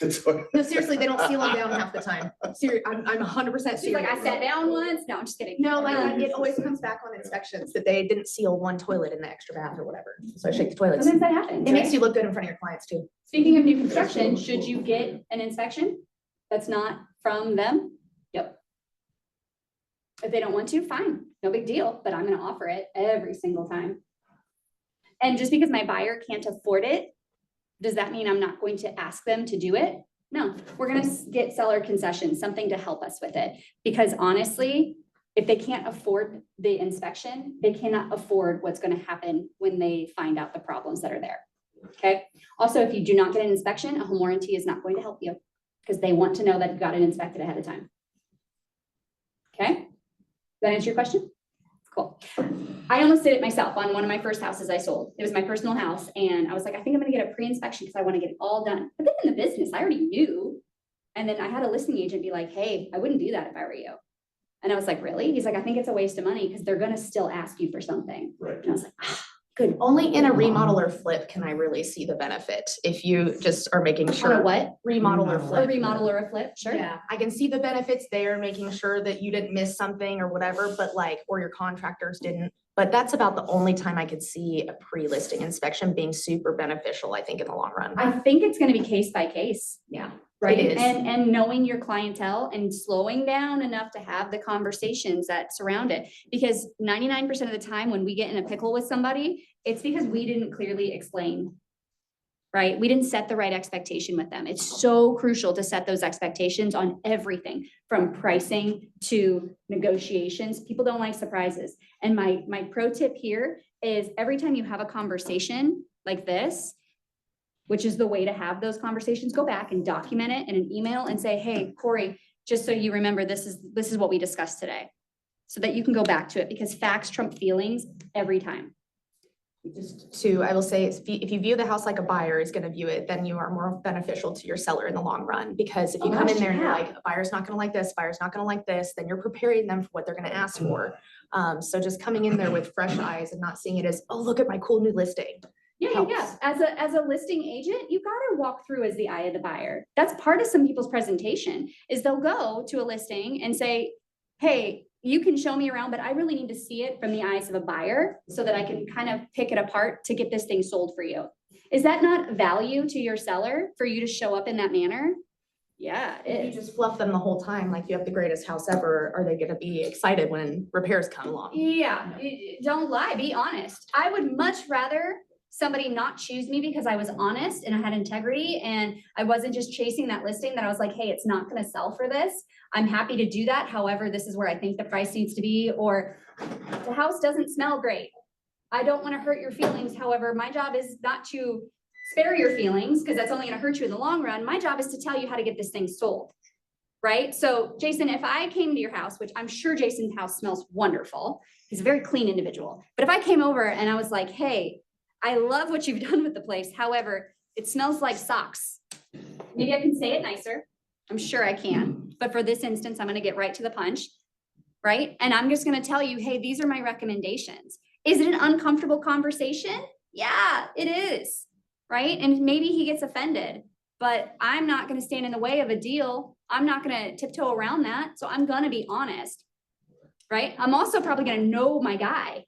No, seriously, they don't seal them down half the time. Seriously, I'm 100% serious. She's like, I sat down once. No, I'm just kidding. No, like it always comes back on inspections that they didn't seal one toilet in the extra bath or whatever. So I shake the toilets. Sometimes that happens. It makes right? you look good in front of your clients too. Speaking of new construction, should you get an inspection that's not from them? Yep. If they don't want to, fine, no big deal, but I'm gonna offer it every single time. And just because my buyer can't afford it, does that mean I'm not going to ask them to do it? No, we're gonna get seller concessions, something to help us with it. Because honestly, If they can't afford the inspection, they cannot afford what's gonna happen when they find out the problems that are there. Okay, also, if you do not get an inspection, a home warranty is not going to help you because they want to know that you got it inspected ahead of time. Okay, does that answer your question? Cool. I almost did it myself on one of my first houses I sold. It was my personal house and I was like, I think I'm gonna get a pre-inspection because I want to get it all done. But then in the business, I already knew. And then I had a listing agent be like, hey, I wouldn't do that if I were you. And I was like, really? He's like, I think it's a waste of money because they're gonna still ask you for something. Right. And I was like, ah, good. Only in a remodel or flip can I really see the benefit. If you just are making On a sure what? remodel or A flip. remodel or a flip, sure. Yeah, I can see the benefits there, making sure that you didn't miss something or whatever, but like, or your contractors didn't. But that's about the only time I could see a pre-listing inspection being super beneficial, I think, in the long run. I think it's gonna be case by case. Yeah. Right, It is. and knowing your clientele and slowing down enough to have the conversations that surround it. Because 99% of the time when we get in a pickle with somebody, it's because we didn't clearly explain. Right, we didn't set the right expectation with them. It's so crucial to set those expectations on everything from pricing to negotiations. People don't like surprises. And my pro tip here is every time you have a conversation like this, which is the way to have those conversations, go back and document it in an email and say, hey, Corey, just so you remember, this is what we discussed today. So that you can go back to it because facts trump feelings every time. Just to, I will say, if you view the house like a buyer is gonna view it, then you are more beneficial to your seller in the long run. Because if you Oh, come in there and you're yeah. like, a buyer's not gonna like this, buyer's not gonna like this, then you're preparing them for what they're gonna ask for. So just coming in there with fresh eyes and not seeing it as, oh, look at my cool new listing. Yeah. Helps. As a listing agent, you gotta walk through as the eye of the buyer. That's part of some people's presentation is they'll go to a listing and say, hey, you can show me around, but I really need to see it from the eyes of a buyer so that I can kind of pick it apart to get this thing sold for you. Is that not value to your seller for you to show up in that manner? Yeah, If it you is. just fluff them the whole time, like you have the greatest house ever, are they gonna be excited when repairs come along? Yeah, don't lie, be honest. I would much rather somebody not choose me because I was honest and I had integrity and I wasn't just chasing that listing that I was like, hey, it's not gonna sell for this. I'm happy to do that. However, this is where I think the price needs to be, or the house doesn't smell great. I don't wanna hurt your feelings. However, my job is not to spare your feelings because that's only gonna hurt you in the long run. My job is to tell you how to get this thing sold. Right? So Jason, if I came to your house, which I'm sure Jason's house smells wonderful, he's a very clean individual. But if I came over and I was like, hey, I love what you've done with the place. However, it smells like socks. Maybe I can say it nicer. I'm sure I can. But for this instance, I'm going to get right to the punch. Right? And I'm just going to tell you, hey, these are my recommendations. Is it an uncomfortable conversation? Yeah, it is. Right? And maybe he gets offended, but I'm not going to stand in the way of a deal. I'm not going to tiptoe around that. So I'm going to be honest. Right? I'm also probably going to know my guy.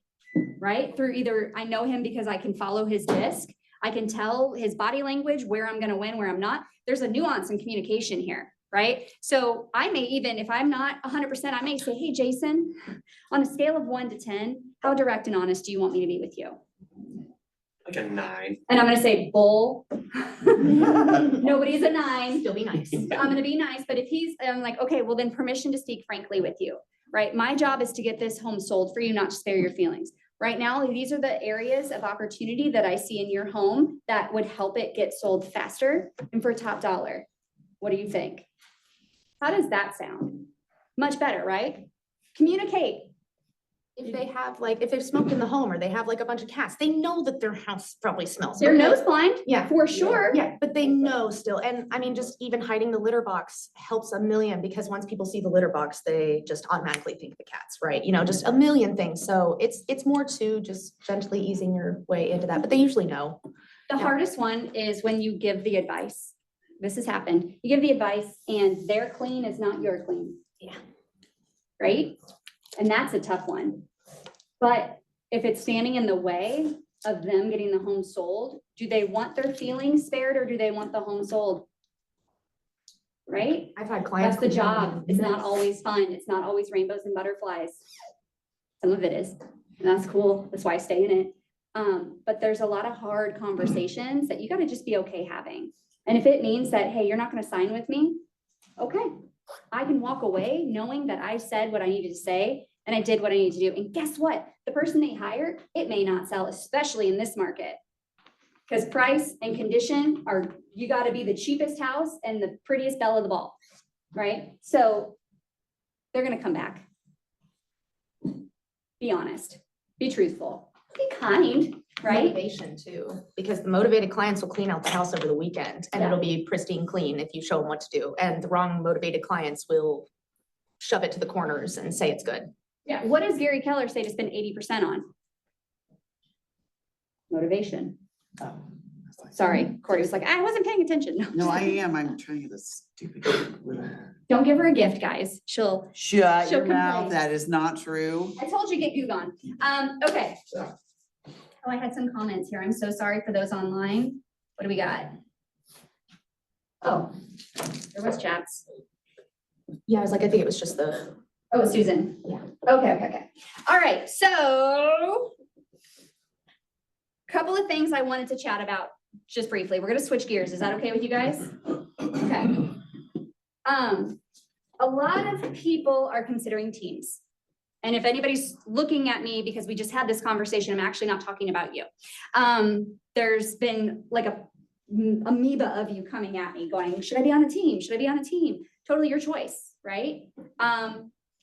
Right? Through either I know him because I can follow his disc. I can tell his body language, where I'm going to win, where I'm not. There's a nuance in communication here, right? So I may even, if I'm not 100%, I may say, hey, Jason, on a scale of 1 to 10, how direct and honest do you want me to be with you? Like a 9. And I'm going to say, bull. Nobody's a 9. Still be nice. I'm going to be nice. But if I'm like, okay, well then permission to speak frankly with you, right? My job is to get this home sold for you, not to spare your feelings. Right now, these are the areas of opportunity that I see in your home that would help it get sold faster and for top dollar. What do you think? How does that sound? Much better, right? Communicate. If they have like, if they've smoked in the home or they have like a bunch of cats, they know that their house probably smells. They're nose blind, Yeah. for sure. Yeah, but they know still. And I mean, just even hiding the litter box helps a million because once people see the litter box, they just automatically think the cats, right? You know, just a million things. So it's more to just gently easing your way into that, but they usually know. The hardest one is when you give the advice. This has happened. You give the advice and their clean is not your clean. Yeah. Right? And that's a tough one. But if it's standing in the way of them getting the home sold, do they want their feelings spared or do they want the home sold? Right? I've had clients. That's the come in job. and- It's not always fun. It's not always rainbows and butterflies. Some of it is, and that's cool. That's why I stay in it. But there's a lot of hard conversations that you got to just be okay having. And if it means that, hey, you're not going to sign with me, okay, I can walk away knowing that I said what I needed to say and I did what I needed to do. And guess what? The person they hired, it may not sell, especially in this market. Because price and condition are, you gotta be the cheapest house and the prettiest belle of the ball, right? So they're gonna come back. Be honest, be truthful, be kind, right? Motivation too, because the motivated clients will clean out the house over the weekend and it'll be pristine clean if you show them what to do. And the wrong motivated clients will shove it to the corners and say it's good. Yeah, what does Gary Keller say to spend 80% on? Motivation. Sorry, Corey was like, I wasn't paying attention. No, I am. I'm trying to get this stupid little. Don't give her a gift, guys. She'll Shut She'll your mouth. complain. That is not true. I told you, get Goog on. Okay. Oh, I had some comments here. I'm so sorry for those online. What do we got? Oh, there was chats. Yeah, I was like, I think it was just the. Oh, Susan. Yeah. Okay. All right, so couple of things I wanted to chat about just briefly. We're gonna switch gears. Is that okay with you guys? Okay. A lot of people are considering teams. And if anybody's looking at me because we just had this conversation, I'm actually not talking about you. There's been like a amoeba of you coming at me going, should I be on a team? Should I be on a team? Totally your choice, right?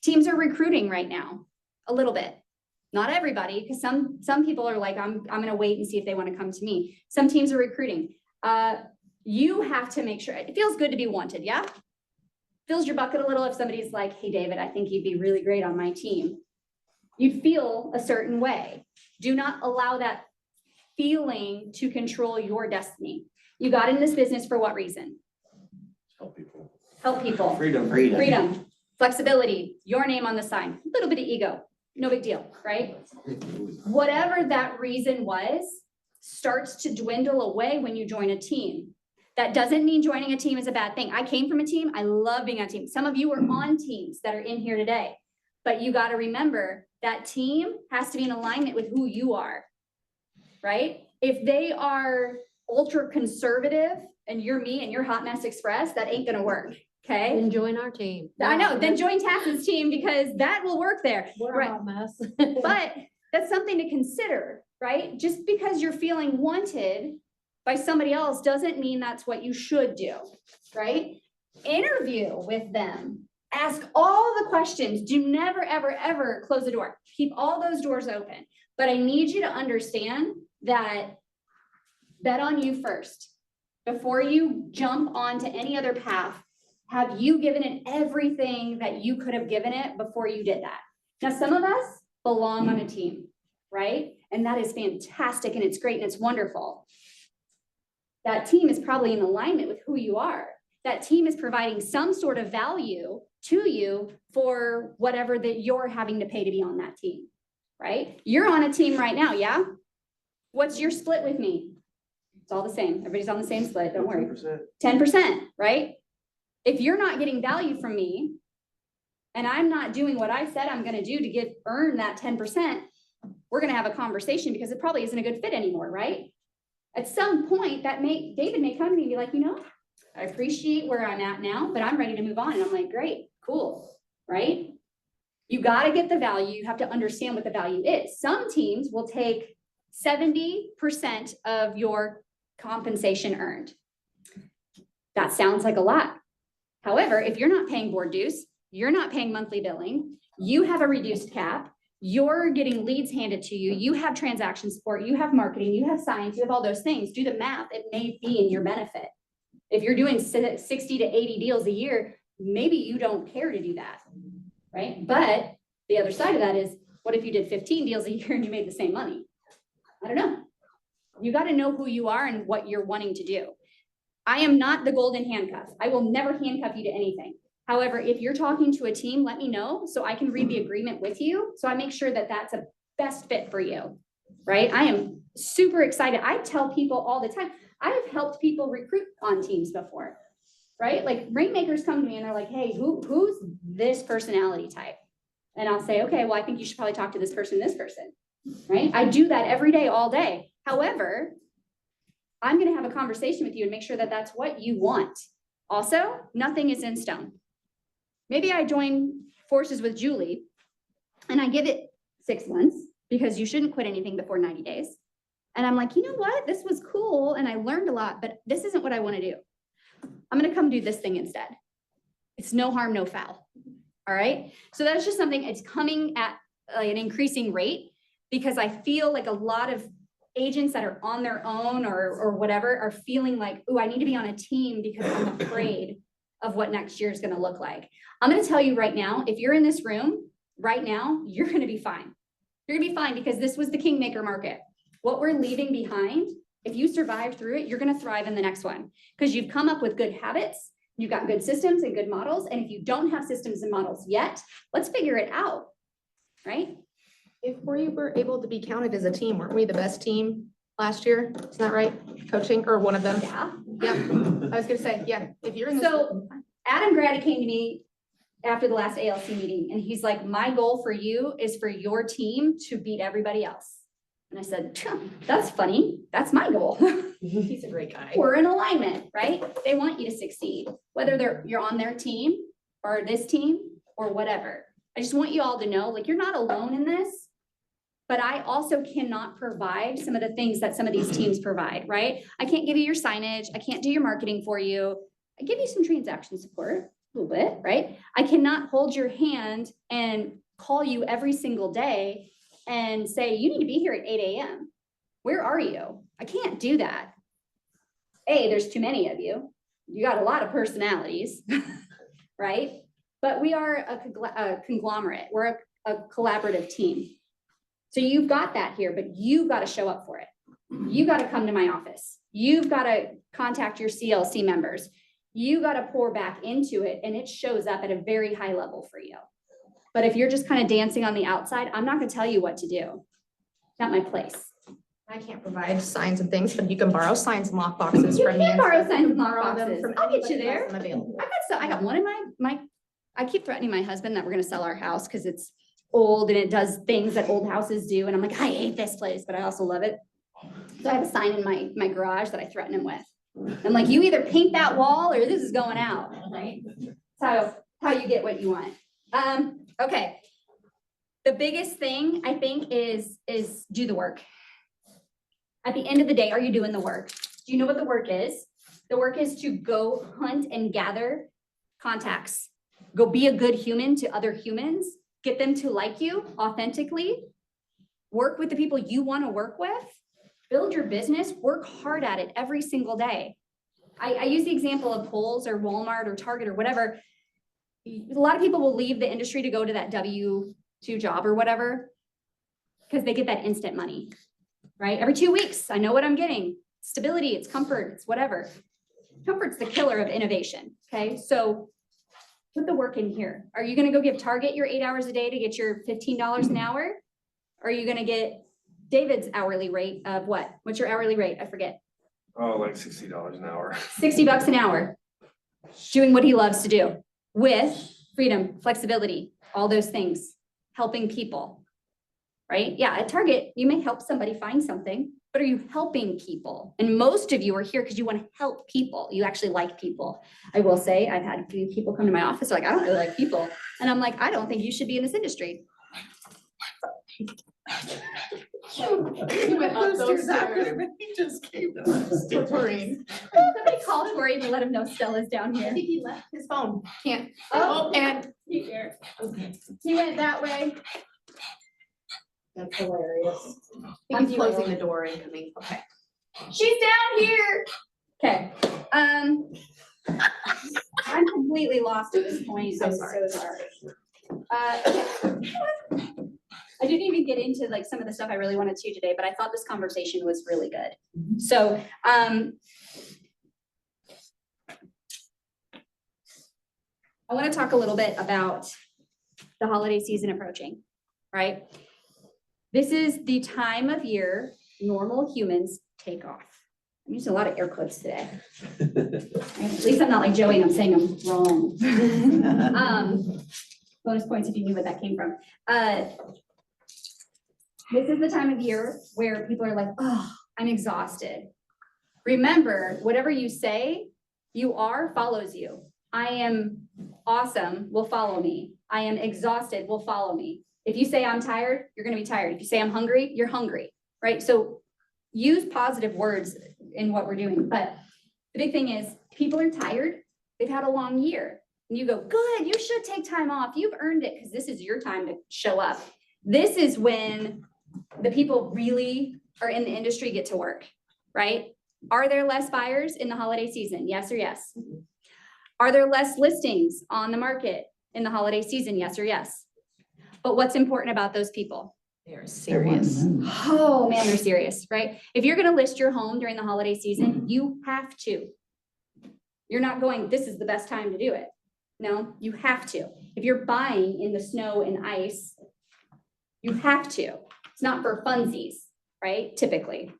Teams are recruiting right now, a little bit. Not everybody, because some people are like, I'm gonna wait and see if they want to come to me. Some teams are recruiting. You have to make sure, it feels good to be wanted, yeah? Fills your bucket a little if somebody's like, hey, David, I think you'd be really great on my team. You'd feel a certain way. Do not allow that feeling to control your destiny. You got in this business for what reason? Help people. Help people. Freedom. Freedom, flexibility, your name on the sign, a little bit of ego, no big deal, right? Whatever that reason was, starts to dwindle away when you join a team. That doesn't mean joining a team is a bad thing. I came from a team. I love being on a team. Some of you are on teams that are in here today, but you got to remember that team has to be in alignment with who you are, right? If they are ultra conservative and you're me and you're Hot Mess Express, that ain't going to work. Okay. And join our team. I know. Then join Tass's team because that will work there. We're Right. a hot mess. But that's something to consider, right? Just because you're feeling wanted by somebody else doesn't mean that's what you should do, right? Interview with them. Ask all the questions. Do never, ever, ever close the door. Keep all those doors open. But I need you to understand that bet on you first. Before you jump onto any other path, have you given it everything that you could have given it before you did that? Now, some of us belong on a team, right? And that is fantastic and it's great and it's wonderful. That team is probably in alignment with who you are. That team is providing some sort of value to you for whatever that you're having to pay to be on that team, right? You're on a team right now, yeah? What's your split with me? It's all the same. Everybody's on the same split, don't worry. 10%, right? If you're not getting value from me and I'm not doing what I said I'm gonna do to earn that 10%, we're gonna have a conversation because it probably isn't a good fit anymore, right? At some point David may come to me and be like, you know, I appreciate where I'm at now, but I'm ready to move on. And I'm like, great, cool, right? You got to get the value. You have to understand what the value is. Some teams will take 70% of your compensation earned. That sounds like a lot. However, if you're not paying board dues, you're not paying monthly billing, you have a reduced cap, you're getting leads handed to you, you have transaction support, you have marketing, you have science, you have all those things. Do the math. It may be in your benefit. If you're doing 60 to 80 deals a year, maybe you don't care to do that, right? But the other side of that is, what if you did 15 deals a year and you made the same money? I don't know. You got to know who you are and what you're wanting to do. I am not the golden handcuff. I will never handcuff you to anything. However, if you're talking to a team, let me know so I can read the agreement with you. So I make sure that that's a best fit for you, right? I am super excited. I tell people all the time, I have helped people recruit on teams before, right? Like Rainmakers come to me and they're like, hey, who's this personality type? And I'll say, okay, well, I think you should probably talk to this person, right? I do that every day, all day. However, I'm going to have a conversation with you and make sure that that's what you want. Also, nothing is in stone. Maybe I join forces with Julie And I give it 6 months because you shouldn't quit anything before 90 days. And I'm like, you know what? This was cool and I learned a lot, but this isn't what I want to do. I'm going to come do this thing instead. It's no harm, no foul. All right. So that's just something, it's coming at an increasing rate because I feel like a lot of agents that are on their own or whatever are feeling like, oh, I need to be on a team because I'm afraid of what next year is going to look like. I'm going to tell you right now, if you're in this room right now, you're going to be fine. You're going to be fine because this was the kingmaker market. What we're leaving behind, if you survive through it, you're going to thrive in the next one because you've come up with good habits. You've got good systems and good models. And if you don't have systems and models yet, let's figure it out, right? If we were able to be counted as a team, weren't we the best team last year? Isn't that right? Coaching or one of them? Yeah. Yeah, I was gonna say, yeah, if you're in this. So Adam Grady came to me after the last ALC meeting and he's like, my goal for you is for your team to beat everybody else. And I said, that's funny. That's my goal. He's a great guy. We're in alignment, right? They want you to succeed, whether you're on their team or this team or whatever. I just want you all to know, like, you're not alone in this. But I also cannot provide some of the things that some of these teams provide, right? I can't give you your signage. I can't do your marketing for you. I give you some transaction support, a little bit, right? I cannot hold your hand and call you every single day and say, you need to be here at 8 a.m. Where are you? I can't do that. There's too many of you. You got a lot of personalities, right? But we are a conglomerate. We're a collaborative team. So you've got that here, but you've got to show up for it. You got to come to my office. You've got to contact your CLC members. You got to pour back into it and it shows up at a very high level for you. But if you're just kind of dancing on the outside, I'm not going to tell you what to do. Not my place. I can't provide signs and things, but you can borrow signs and lock boxes You from me. can borrow and stuff. signs and You can lock borrow them boxes. from I'll get you anybody else there. I'm available. I got one in my, I keep threatening my husband that we're going to sell our house because it's old and it does things that old houses do. And I'm like, I hate this place, but I also love it. So I have a sign in my garage that I threaten him with. I'm like, you either paint that wall or this is going out, right? So how you get what you want. Okay. The biggest thing I think is do the work. At the end of the day, are you doing the work? Do you know what the work is? The work is to go hunt and gather contacts. Go be a good human to other humans. Get them to like you authentically. Work with the people you want to work with. Build your business. Work hard at it every single day. I use the example of Kohl's or Walmart or Target or whatever. A lot of people will leave the industry to go to that W-2 job or whatever because they get that instant money, right? Every 2 weeks, I know what I'm getting. Stability, it's comfort, it's whatever. Comfort's the killer of innovation, okay? So put the work in here. Are you gonna go give Target your 8 hours a day to get your $15 an hour? Or are you gonna get David's hourly rate of what? What's your hourly rate? I forget. Oh, like $60 an hour. 60 bucks an hour. Doing what he loves to do with freedom, flexibility, all those things, helping people, right? Yeah, at Target, you may help somebody find something, but are you helping people? And most of you are here because you want to help people. You actually like people. I will say, I've had a few people come to my office like, I don't really like people. And I'm like, I don't think you should be in this industry. He went up those stairs. He just came down the stairs. Somebody call Tori and let him know Stella's down I here. think he left his phone. Can't. Oh, And he went that way. that's hilarious. I'm He's closing the door and coming. Okay. She's down here. Okay, I'm completely lost at this point. So I'm sorry. so sorry. Okay. I didn't even get into like some of the stuff I really wanted to today, but I thought this conversation was really good. So, I want to talk a little bit about the holiday season approaching, right? This is the time of year normal humans take off. I'm using a lot of air quotes today. At least I'm not like Joey and I'm saying I'm wrong. Bonus points if you knew where that came from. This is the time of year where people are like, oh, I'm exhausted. Remember, whatever you say you are follows you. I am awesome will follow me. I am exhausted will follow me. If you say I'm tired, you're gonna be tired. If you say I'm hungry, you're hungry, right? So use positive words in what we're doing. But the big thing is people are tired. They've had a long year. And you go, good, you should take time off. You've earned it because this is your time to show up. This is when the people really are in the industry get to work, right? Are there less buyers in the holiday season? Yes or yes? Are there less listings on the market in the holiday season? Yes or yes? But what's important about those people? They're serious. Oh man, they're serious, right? If you're gonna list your home during the holiday season, you have to. You're not going, this is the best time to do it. No, you have to. If you're buying in the snow and ice, you have to. It's not for funsies, right? Typically.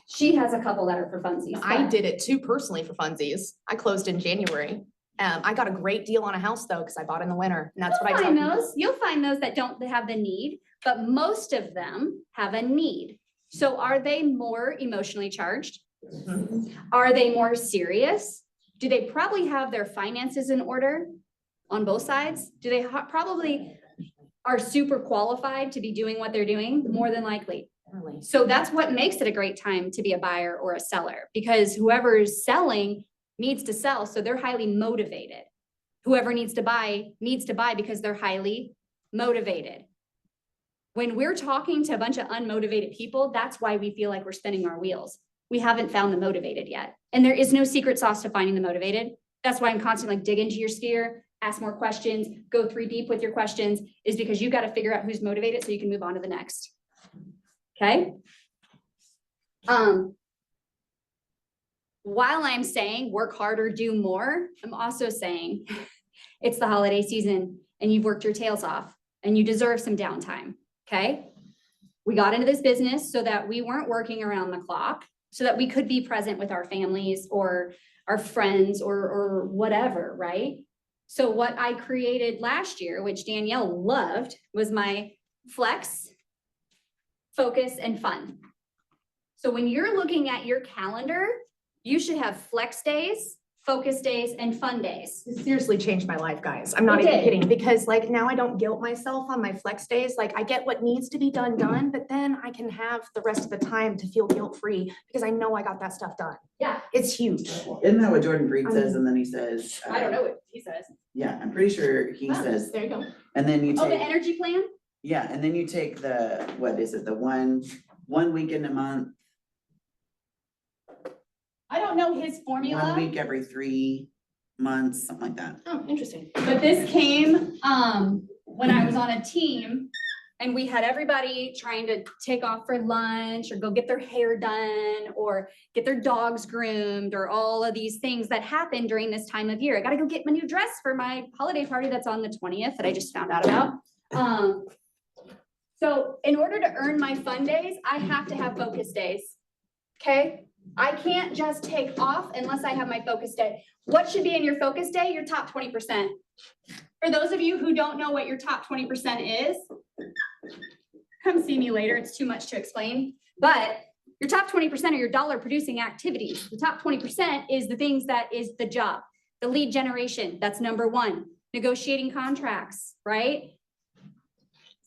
She has a couple that are for funsies. I but- did it too personally for funsies. I closed in January. I got a great deal on a house though, because I bought in the winter, and that's what I Find tell those, you'll find those that don't have the need, but most of them have a need. So are they more emotionally charged? people. Are they more serious? Do they probably have their finances in order on both sides? Do they probably are super qualified to be doing what they're doing? More than likely. Really. So that's what makes it a great time to be a buyer or a seller, because whoever's selling needs to sell, so they're highly motivated. Whoever needs to buy because they're highly motivated. When we're talking to a bunch of unmotivated people, that's why we feel like we're spinning our wheels. We haven't found the motivated yet. And there is no secret sauce to finding the motivated. That's why I'm constantly like dig into your sphere, ask more questions, go 3 deep with your questions, is because you got to figure out who's motivated so you can move on to the next. Okay. While I'm saying work harder, do more, I'm also saying it's the holiday season and you've worked your tails off and you deserve some downtime. Okay. We got into this business so that we weren't working around the clock, so that we could be present with our families or our friends or whatever, right? So what I created last year, which Danielle loved, was my flex, focus, and fun. So when you're looking at your calendar, you should have flex days, focus days, and fun days. It seriously changed my life, guys. I'm not It even did. kidding, because like now I don't guilt myself on my flex days. Like I get what needs to be done, but then I can have the rest of the time to feel guilt-free because I know I got that stuff done. Yeah. It's huge. Isn't that what Jordan Reed I says? mean- And then he says. I don't know what he says. Yeah, I'm pretty sure he says, There you go. and then you Oh, the take, energy plan? yeah, and then you take the, what is it, the one weekend a month, I don't know his 1 formula, week every 3 months, something like that. Oh, interesting. but this came, when I was on a team and we had everybody trying to take off for lunch or go get their hair done or get their dogs groomed or all of these things that happen during this time of year. I gotta go get my new dress for my holiday party that's on the 20th that I just found out about. So in order to earn my fun days, I have to have focus days. Okay? I can't just take off unless I have my focus day. What should be in your focus day? Your top 20%. For those of you who don't know what your top 20% is, come see me later. It's too much to explain. But your top 20% are your dollar producing activities. The top 20% is the things that is the job. The lead generation, that's number 1. Negotiating contracts, right?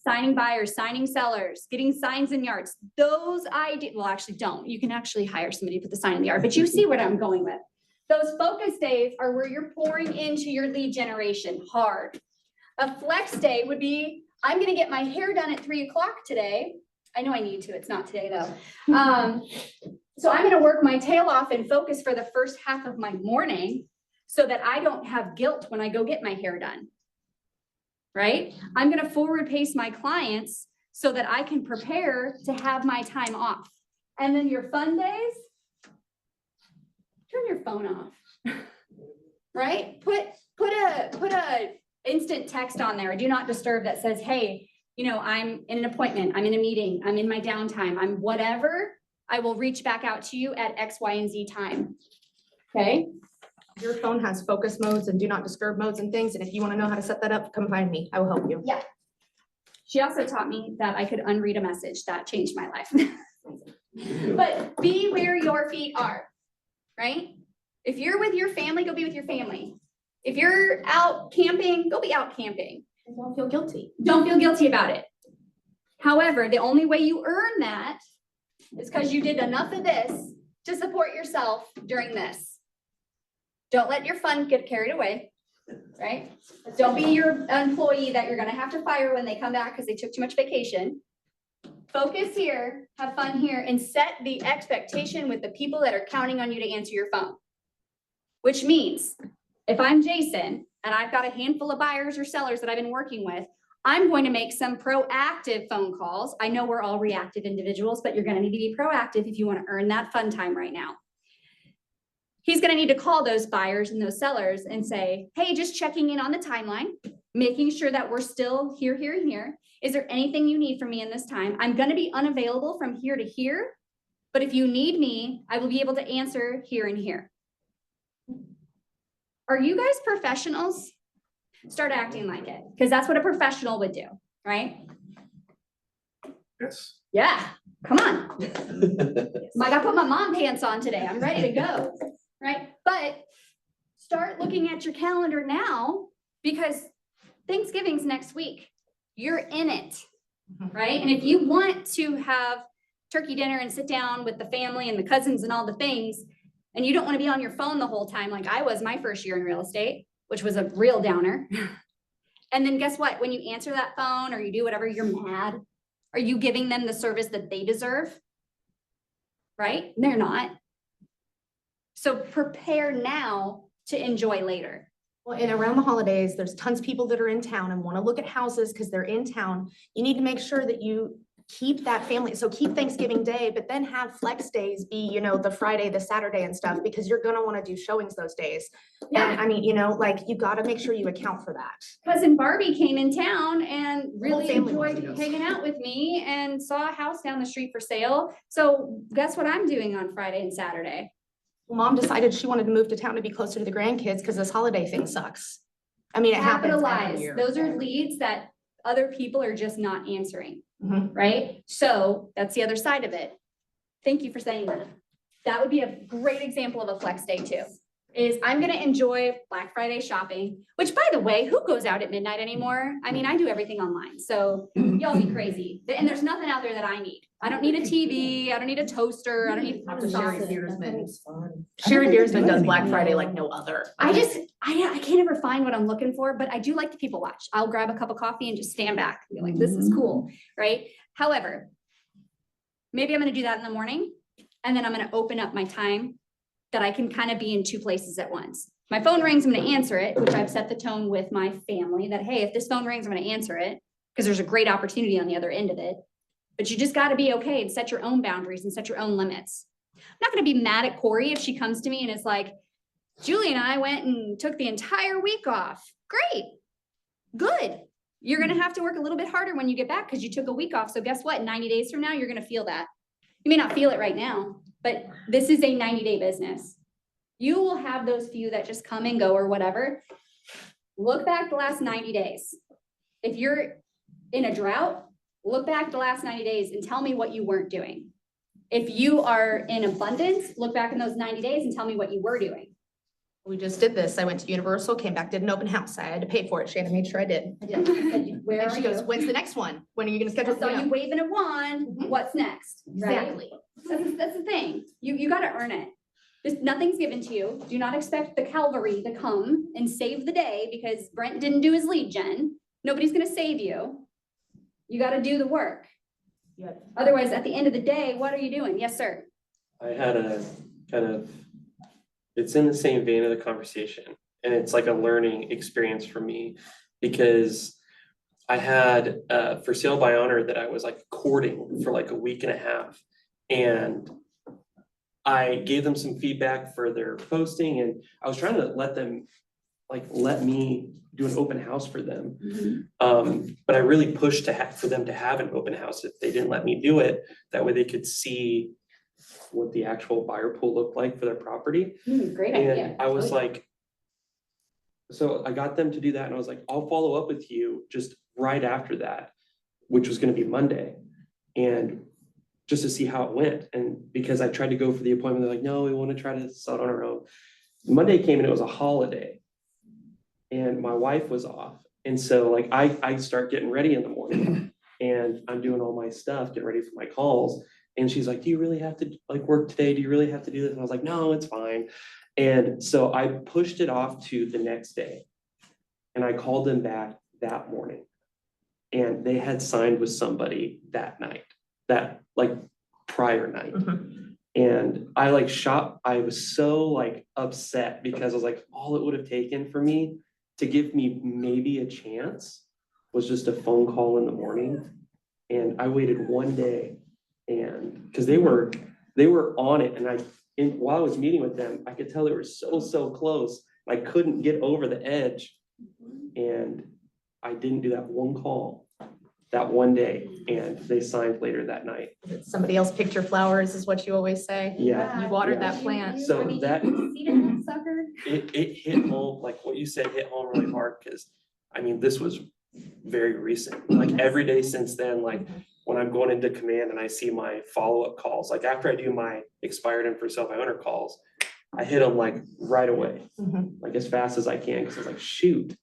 Signing buyers, signing sellers, getting signs in yards. Those well, actually don't. You can actually hire somebody to put the sign in the yard, but you see what I'm going with. Those focus days are where you're pouring into your lead generation hard. A flex day would be, I'm gonna get my hair done at 3 o'clock today. I know I need to, it's not today though. So I'm gonna work my tail off and focus for the first half of my morning so that I don't have guilt when I go get my hair done. Right? I'm gonna forward pace my clients so that I can prepare to have my time off. And then your fun days, turn your phone off. Right? Put a instant text on there, do not disturb, that says, hey, you know, I'm in an appointment, I'm in a meeting, I'm in my downtime, I'm whatever. I will reach back out to you at X, Y, and Z time. Okay? Your phone has focus modes and do not disturb modes and things. And if you want to know how to set that up, come find me. I will help you. Yeah. She also taught me that I could unread a message. That changed my life. But be where your feet are, right? If you're with your family, go be with your family. If you're out camping, go be out camping. Don't feel guilty. Don't feel guilty about it. However, the only way you earn that is because you did enough of this to support yourself during this. Don't let your fun get carried away, right? Don't be your employee that you're gonna have to fire when they come back because they took too much vacation. Focus here, have fun here, and set the expectation with the people that are counting on you to answer your phone. Which means, if I'm Jason and I've got a handful of buyers or sellers that I've been working with, I'm going to make some proactive phone calls. I know we're all reactive individuals, but you're gonna need to be proactive if you wanna earn that fun time right now. He's gonna need to call those buyers and those sellers and say, hey, just checking in on the timeline, making sure that we're still here, here, and here. Is there anything you need from me in this time? I'm gonna be unavailable from here to here, but if you need me, I will be able to answer here and here. Are you guys professionals? Start acting like it, because that's what a professional would do, right? Yes. Yeah, come on. I gotta put my mom pants on today. I'm ready to go, right? But start looking at your calendar now because Thanksgiving's next week. You're in it, right? And if you want to have turkey dinner and sit down with the family and the cousins and all the things, and you don't want to be on your phone the whole time like I was my first year in real estate, which was a real downer. And then guess what? When you answer that phone or you do whatever, you're mad. Are you giving them the service that they deserve? Right? They're not. So prepare now to enjoy later. Well, and around the holidays, there's tons of people that are in town and want to look at houses because they're in town. You need to make sure that you keep that family. So keep Thanksgiving Day, but then have flex days be, you know, the Friday, the Saturday and stuff, because you're going to want to do showings those days. And I mean, you know, like you got to make sure you account for that. Cousin Barbie came in town and really family wants enjoyed to go. hanging out with me and saw a house down the street for sale. So guess what I'm doing on Friday and Saturday? Mom decided she wanted to move to town to be closer to the grandkids because this holiday thing sucks. I mean, it happens every Capitalize. year. Those are leads that other people are just not answering, Mhm. right? So that's the other side of it. Thank you for saying that. That would be a great example of a flex day too. Is I'm gonna enjoy Black Friday shopping, which by the way, who goes out at midnight anymore? I mean, I do everything online, so y'all be crazy. And there's nothing out there that I need. I don't need a TV, I don't need a toaster, I don't need Talk to Sherry sauce. Beersman. Sherry Beersman does Black Friday like no other. I can't ever find what I'm looking for, but I do like to people watch. I'll grab a cup of coffee and just stand back and be like, this is cool, right? However, maybe I'm gonna do that in the morning, and then I'm gonna open up my time that I can kind of be in two places at once. My phone rings, I'm gonna answer it, which I've set the tone with my family that, hey, if this phone rings, I'm gonna answer it, because there's a great opportunity on the other end of it. But you just gotta be okay and set your own boundaries and set your own limits. I'm not gonna be mad at Corey if she comes to me and is like, Julie and I went and took the entire week off. Great, good. You're gonna have to work a little bit harder when you get back because you took a week off. So guess what? 90 days from now, you're gonna feel that. You may not feel it right now, but this is a 90-day business. You will have those few that just come and go or whatever. Look back the last 90 days. If you're in a drought, look back the last 90 days and tell me what you weren't doing. If you are in abundance, look back in those 90 days and tell me what you were doing. We just did this. I went to Universal, came back, did an open house. I had to pay for it. Shannon made sure I did. Where And are she goes, you? when's the next one? When are you gonna schedule? I saw you waving a wand. Mhm. What's next? Right? Exactly. That's the thing. You gotta earn it. Nothing's given to you. Do not expect the cavalry to come and save the day because Brent didn't do his lead gen. Nobody's gonna save you. You gotta do the work. Yep. Otherwise, at the end of the day, what are you doing? Yes, sir. I had a kind of, it's in the same vein of the conversation, and it's like a learning experience for me because I had for sale by honor that I was like courting for like a week and a half, and I gave them some feedback for their posting, and I was trying to let them let me do an open house for them. But I really pushed for them to have an open house if they didn't let me do it. That way they could see what the actual buyer pool looked like for their property. Great idea. And I was like, so I got them to do that, and I was like, I'll follow up with you just right after that, which was gonna be Monday. And just to see how it went. And because I tried to go for the appointment, they're like, no, we wanna try to sell it on our own. Monday came and it was a holiday. And my wife was off, And so like I start getting ready in the morning and I'm doing all my stuff, getting ready for my calls. And she's like, do you really have to like work today? Do you really have to do this? And I was like, no, it's fine. And so I pushed it off to the next day. And I called them back that morning. And they had signed with somebody that night, that like prior night. And I like I was so like upset because I was like, all it would have taken for me to give me maybe a chance was just a phone call in the morning. And I waited one day and because they were on it and while I was meeting with them, I could tell they were so close. I couldn't get over the edge. And I didn't do that one call that one day and they signed later that night. Somebody else picked your flowers is what you always say. Yeah. You watered Yeah. that plant. So that Sucker. it hit home, like what you said hit home really hard because I mean, this was very recent. Like every day since then, like when I'm going into command and I see my follow-up calls, like after I do my expired and for sale by owner calls, I hit them like right away, like as fast as I can, because I was like, shoot,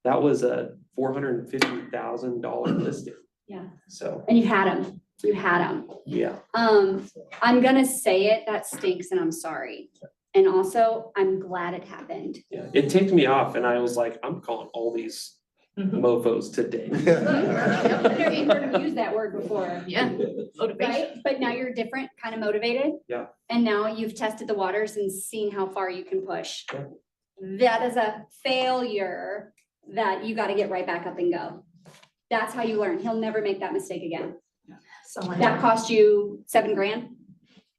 that was a $450,000 listing. Yeah. So, And you had them. yeah. I'm gonna say it, that stinks and I'm sorry. And also, I'm glad it happened. Yeah, it ticked me off and I was like, I'm calling all these mofos today. You've heard me use that word before. Yeah. Right? But now you're different, kind of motivated. Yeah. And now you've tested the waters and seen how far you can push. Yeah. That is a failure that you gotta get right back up and go. That's how you learn. He'll never make that mistake again. That cost you $7,000?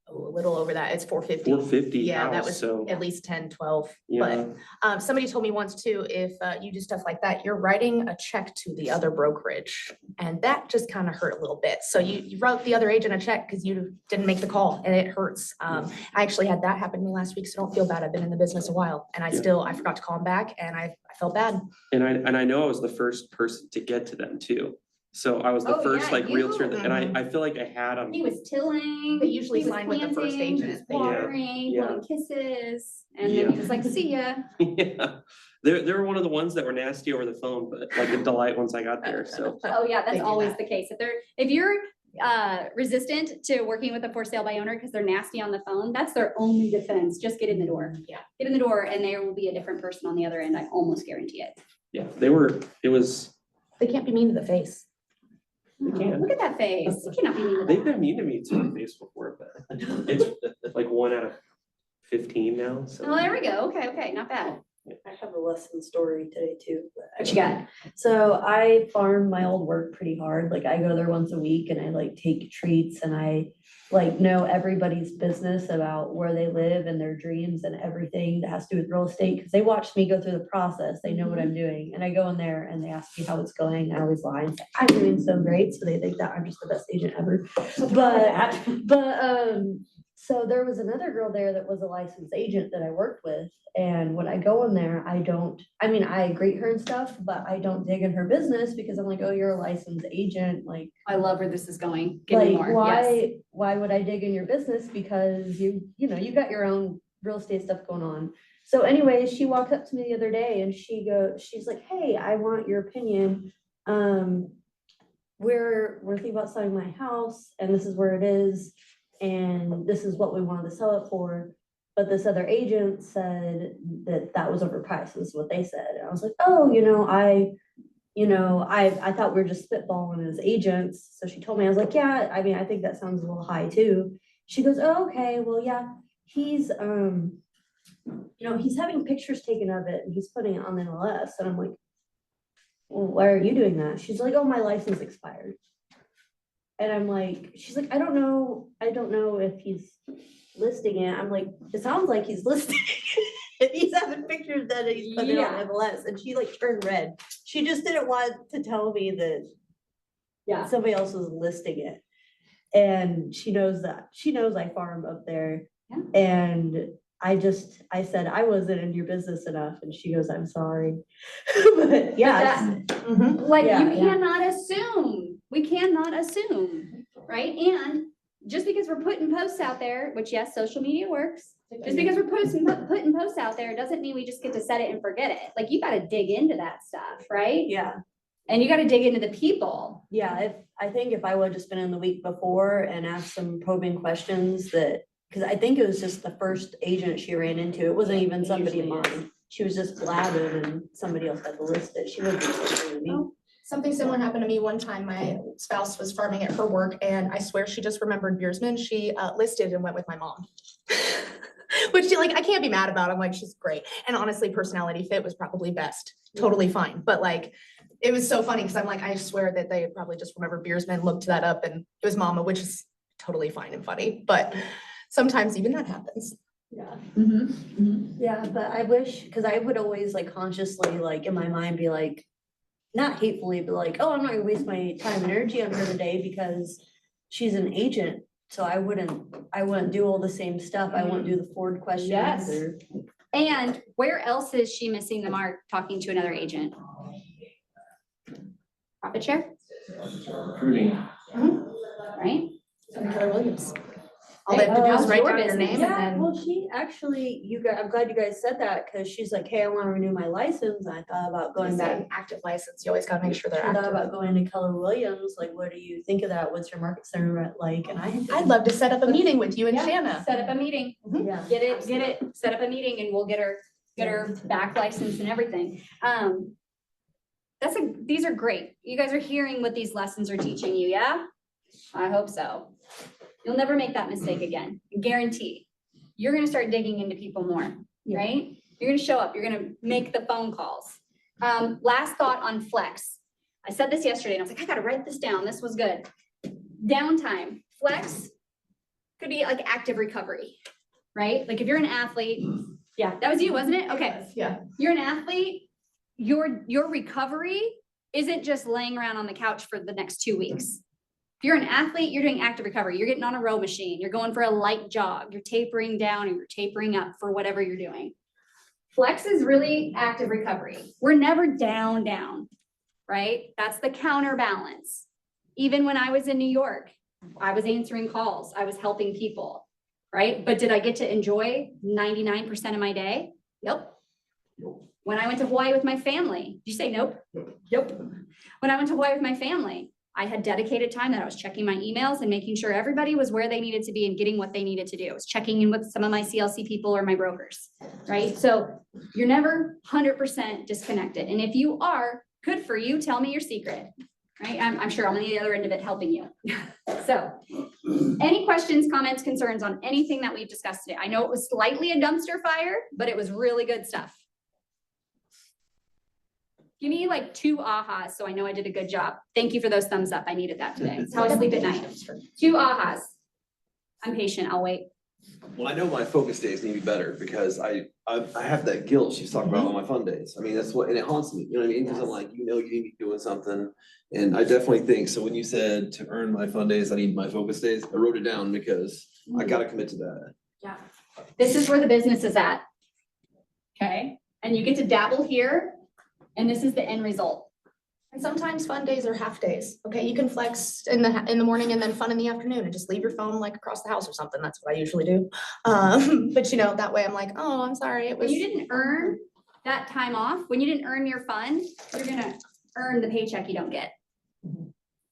A little over that. It's 450. 450 Yeah, that house, was so at least 10, 12. yeah. But somebody told me once too, if you do stuff like that, you're writing a check to the other brokerage. And that just kind of hurt a little bit. So you wrote the other agent a check because you didn't make the call and it hurts. I actually had that happen to me last week, so don't feel bad. I've been in the business a while and I forgot to call him back and I felt bad. And I know I was the first person to get to them too. So I was the Oh, first yeah, like realtor you. and I feel like I had them. He was tilling. They usually he was sign with the first planting, he agent. was watering, Yeah. blowing kisses, and then he was like, see ya. Yeah, they were one of the ones that were nasty over the phone, but like a delight once I got there, so. Oh, yeah, They that's do always that. the case. If you're resistant to working with a for sale by owner because they're nasty on the phone, that's their only defense. Just get in the door. Yeah. Get in the door and there will be a different person on the other end. I almost guarantee it. Yeah, it was, They can't be mean to the face. they can. Look at that face. You cannot be mean to They've that. been mean to me to my face before, but it's like 1 out of 15 now, so. Oh, there we go. Okay, not bad. I have a lesson story today too. What you got? So I farm my old work pretty hard. Like I go there once a week and I like take treats and I like know everybody's business about where they live and their dreams and everything that has to do with real estate. Cause they watched me go through the process. They know what I'm doing. And I go in there and they ask me how it's going. I always lie and say, I'm doing so great. So they think that I'm just the best agent ever. So there was another girl there that was a licensed agent that I worked with. And when I go in there, I greet her and stuff, but I don't dig in her business because I'm like, oh, you're a licensed agent, like, I love where this is going. Give me more. Yes. why would I dig in your business? Because you got your own real estate stuff going on. So anyways, she walked up to me the other day and she's like, hey, I want your opinion. We're thinking about selling my house and this is where it is. And this is what we wanted to sell it for. But this other agent said that was overpriced. This is what they said. And I was like, oh, I thought we were just spitballing as agents. So she told me, I was like, yeah, I think that sounds a little high too. She goes, oh, okay, well, yeah, he's having pictures taken of it and he's putting it on the MLS. And I'm like, well, why are you doing that? She's like, oh, my license expired. And I'm like, she's like, I don't know if he's listing it. I'm like, it sounds like he's listing it. He's having pictures that he's putting on MLS. And she like turned red. She just didn't want to tell me that somebody else was listing it. And she knows that. She knows I farm up there. Yeah. And I said, I wasn't in your business enough. And she goes, I'm sorry. But yeah. You cannot assume. We cannot assume, right? And just because we're putting posts out there, which yes, social media works, Just because we're putting posts out there, doesn't mean we just get to set it and forget it. Like, you gotta dig into that stuff, right? Yeah, And you gotta dig into the people. yeah, I think if I would have just been in the week before and asked some probing questions that, because I think it was just the first agent she ran into, it wasn't even somebody of mine. She was just blabbing and somebody else had to list it, she wasn't listening to me. Something similar happened to me one time. My spouse was farming at her work and I swear she just remembered Beersman. She listed and went with my mom. Which she, like, I can't be mad about. I'm like, she's great. And honestly, personality fit was probably best. Totally fine. But like, it was so funny because I'm like, I swear that they probably just remembered Beersman, looked that up and it was mama, which is totally fine and funny. But sometimes even that happens. Yeah. Mm-hmm. Yeah, but I wish, because I would always like consciously, like in my mind, be like, not hatefully, but like, oh, I'm not gonna waste my time and energy on her today because she's an agent. So I wouldn't do all the same stuff. I wouldn't do the Ford questions Yes. or. And where else is she missing the mark talking to another agent? Profit share, Recruiting. right? Keller Williams. All they have to do is Oh, write your down their business. name Yeah, and well, she actually, I'm glad you guys said that, because she's like, hey, I want to renew my license. And I thought about going back. then active license. You always gotta make sure they're I thought active. about going to Keller Williams, like, what do you think of that? What's your market center like? And I'd love to set up a meeting with you and Yeah. Shanna. Set up a meeting, Yeah. get it, set up a meeting and we'll get her back license and everything. These are great. You guys are hearing what these lessons are teaching you, yeah? I hope so. You'll never make that mistake again, guarantee. You're gonna start digging into people more, right? You're gonna show up, you're gonna make the phone calls. Last thought on flex. I said this yesterday and I was like, I gotta write this down, this was good. Downtime, flex could be like active recovery, right? Like if you're an athlete, yeah, that was you, wasn't it? Okay. Yeah. You're an athlete, your recovery isn't just laying around on the couch for the next 2 weeks. If you're an athlete, you're doing active recovery. You're getting on a row machine. You're going for a light jog. You're tapering down or you're tapering up for whatever you're doing. Flex is really active recovery. We're never down, right? That's the counterbalance. Even when I was in New York, I was answering calls. I was helping people, right? But did I get to enjoy 99% of my day? Nope. When I went to Hawaii with my family, did you say nope? Nope. When I went to Hawaii with my family, I had dedicated time that I was checking my emails and making sure everybody was where they needed to be and getting what they needed to do. I was checking in with some of my CLC people or my brokers, right? So you're never 100% disconnected. And if you are, good for you, tell me your secret, right? I'm sure I'm on the other end of it helping you. So any questions, comments, concerns on anything that we've discussed today? I know it was slightly a dumpster fire, but it was really good stuff. Give me like 2 ahas, so I know I did a good job. Thank you for those thumbs up. I needed that today. It's how I sleep at night. 2 ahas. I'm patient. I'll wait. Well, I know my focus days need to be better because I have that guilt she's talking about on my fun days. I mean, that's what, and it haunts me, you know what I mean? Cause I'm like, you need to be doing something. And I definitely think, so when you said to earn my fun days, I need my focus days, I wrote it down because I gotta commit to that. Yeah. This is where the business is at. Okay, and you get to dabble here, and this is the end result. And sometimes fun days are half days. Okay, you can flex in the morning and then fun in the afternoon and just leave your phone like across the house or something. That's what I usually do. But that way I'm like, oh, I'm sorry. It When was. you didn't earn that time off, when you didn't earn your fun, you're gonna earn the paycheck you don't get.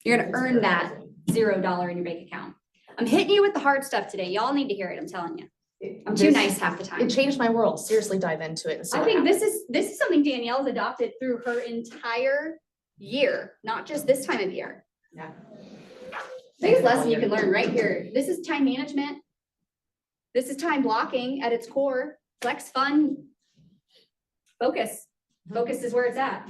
You're gonna earn that $0 in your bank account. I'm hitting you with the hard stuff today. Y'all need to hear it, I'm telling you. I'm too nice half the time. It changed my world. Seriously, dive into it. And see I what think happens. this is something Danielle's adopted through her entire year, not just this time of year. Yeah. Biggest lesson you can learn right here. This is time management. This is time blocking at its core. Flex, fun, focus. Focus is where it's at.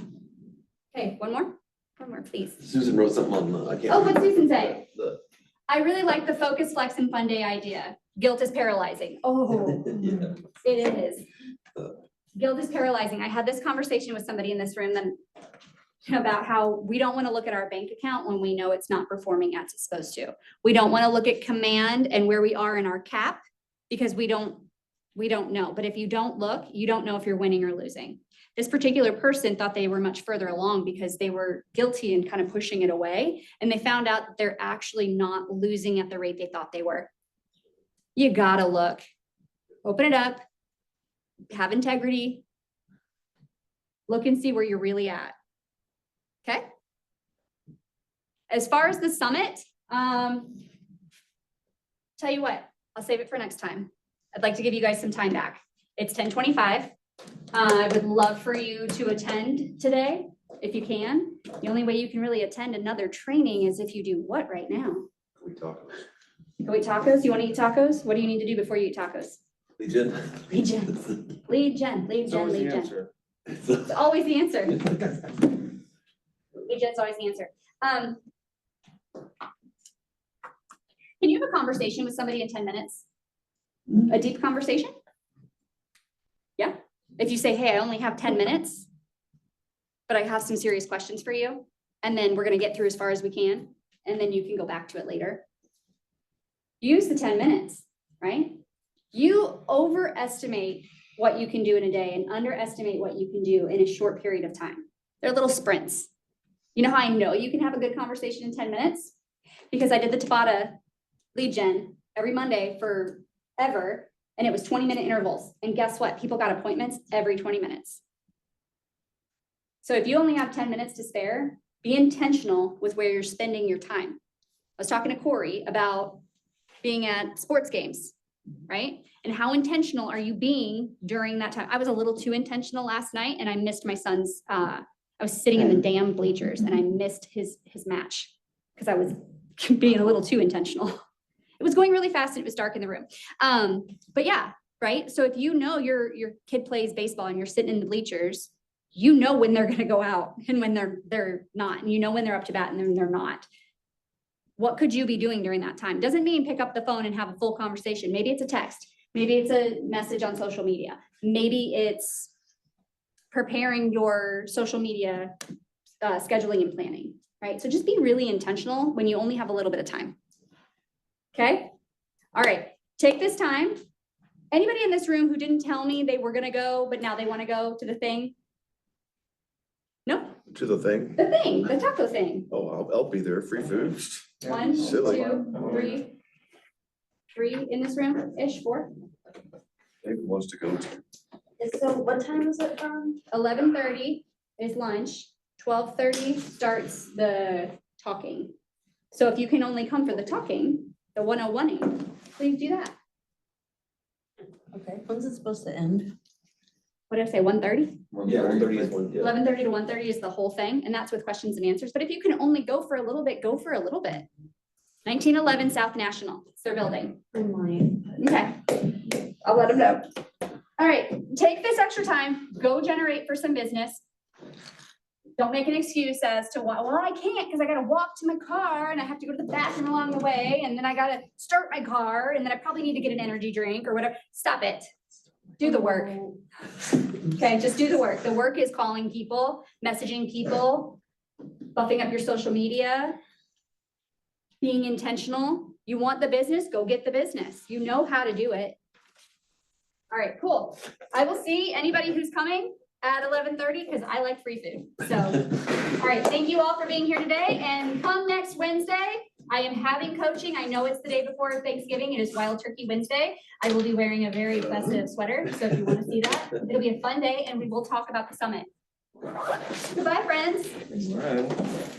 Okay, one more, please. Susan wrote something on the, I can't. Oh, what'd Susan say? The, I really like the focus, flex, and fun day idea. Guilt is paralyzing. Oh, yeah. it is. Guilt is paralyzing. I had this conversation with somebody in this room then about how we don't want to look at our bank account when we know it's not performing as it's supposed to. We don't want to look at command and where we are in our cap because we don't know. But if you don't look, you don't know if you're winning or losing. This particular person thought they were much further along because they were guilty and kind of pushing it away. And they found out that they're actually not losing at the rate they thought they were. You gotta look. open it up, have integrity. Look and see where you're really at. Okay? As far as the summit, tell you what, I'll save it for next time. I'd like to give you guys some time back. It's 10:25. I would love for you to attend today, if you can. The only way you can really attend another training is if you do what right now? We talk. Go eat tacos? You want to eat tacos? What do you need to do before you eat tacos? Legion. Lead gen, lead gen, lead It's gen, always lead the gen. answer. It's always the answer. Lead gen's always the answer. Can you have a conversation with somebody in 10 minutes? A deep conversation? Yeah. If you say, hey, I only have 10 minutes, but I have some serious questions for you, and then we're gonna get through as far as we can, and then you can go back to it later. Use the 10 minutes, right? You overestimate what you can do in a day and underestimate what you can do in a short period of time. They're little sprints. You know how I know you can have a good conversation in 10 minutes? Because I did the Tabata lead gen every Monday forever, and it was 20-minute intervals. And guess what? People got appointments every 20 minutes. So if you only have 10 minutes to spare, be intentional with where you're spending your time. I was talking to Corey about being at sports games, right? And how intentional are you being during that time? I was a little too intentional last night and I missed my son's, I was sitting in the damn bleachers and I missed his match because I was being a little too intentional. It was going really fast and it was dark in the room. But yeah, right? So if you know your kid plays baseball and you're sitting in the bleachers, you know when they're gonna go out and when they're not, and you know when they're up to bat and then they're not. What could you be doing during that time? Doesn't mean pick up the phone and have a full conversation. Maybe it's a text. Maybe it's a message on social media. Maybe it's preparing your social media scheduling and planning, right? So just be really intentional when you only have a little bit of time. Okay? All right, take this time. Anybody in this room who didn't tell me they were gonna go, but now they wanna go to the thing? No, To the thing. the taco thing. Oh, I'll be there. Free food. 1, Silly. 2, 3 in this room-ish, 4. Maybe wants to go to. So what time is it from? 11:30 is lunch, 12:30 starts the talking. So if you can only come for the talking, the 101ing, please do that. Okay, when's it supposed to end? What did I say, 1:30? Yeah, 1:30 is one, yeah. 11:30 to 1:30 is the whole thing, and that's with questions and answers. But if you can only go for a little bit, go for a little bit. 1911 South National, it's their building. I might. Okay, I'll let them know. All right, take this extra time, go generate for some business. Don't make an excuse as to why, well, I can't because I gotta walk to my car and I have to go to the bathroom along the way and then I gotta start my car and then I probably need to get an energy drink or whatever. Stop it. Do the work. Okay, just do the work. The work is calling people, messaging people, buffing up your social media, being intentional. You want the business, go get the business. You know how to do it. All right, cool. I will see anybody who's coming at 11:30 because I like free food. So, all right, thank you all for being here today and come next Wednesday. I am having coaching. I know it's the day before Thanksgiving. It is Wild Turkey Wednesday. I will be wearing a very festive sweater. So if you want to see that, it'll be a fun day and we will talk about the summit. Goodbye, friends. Right.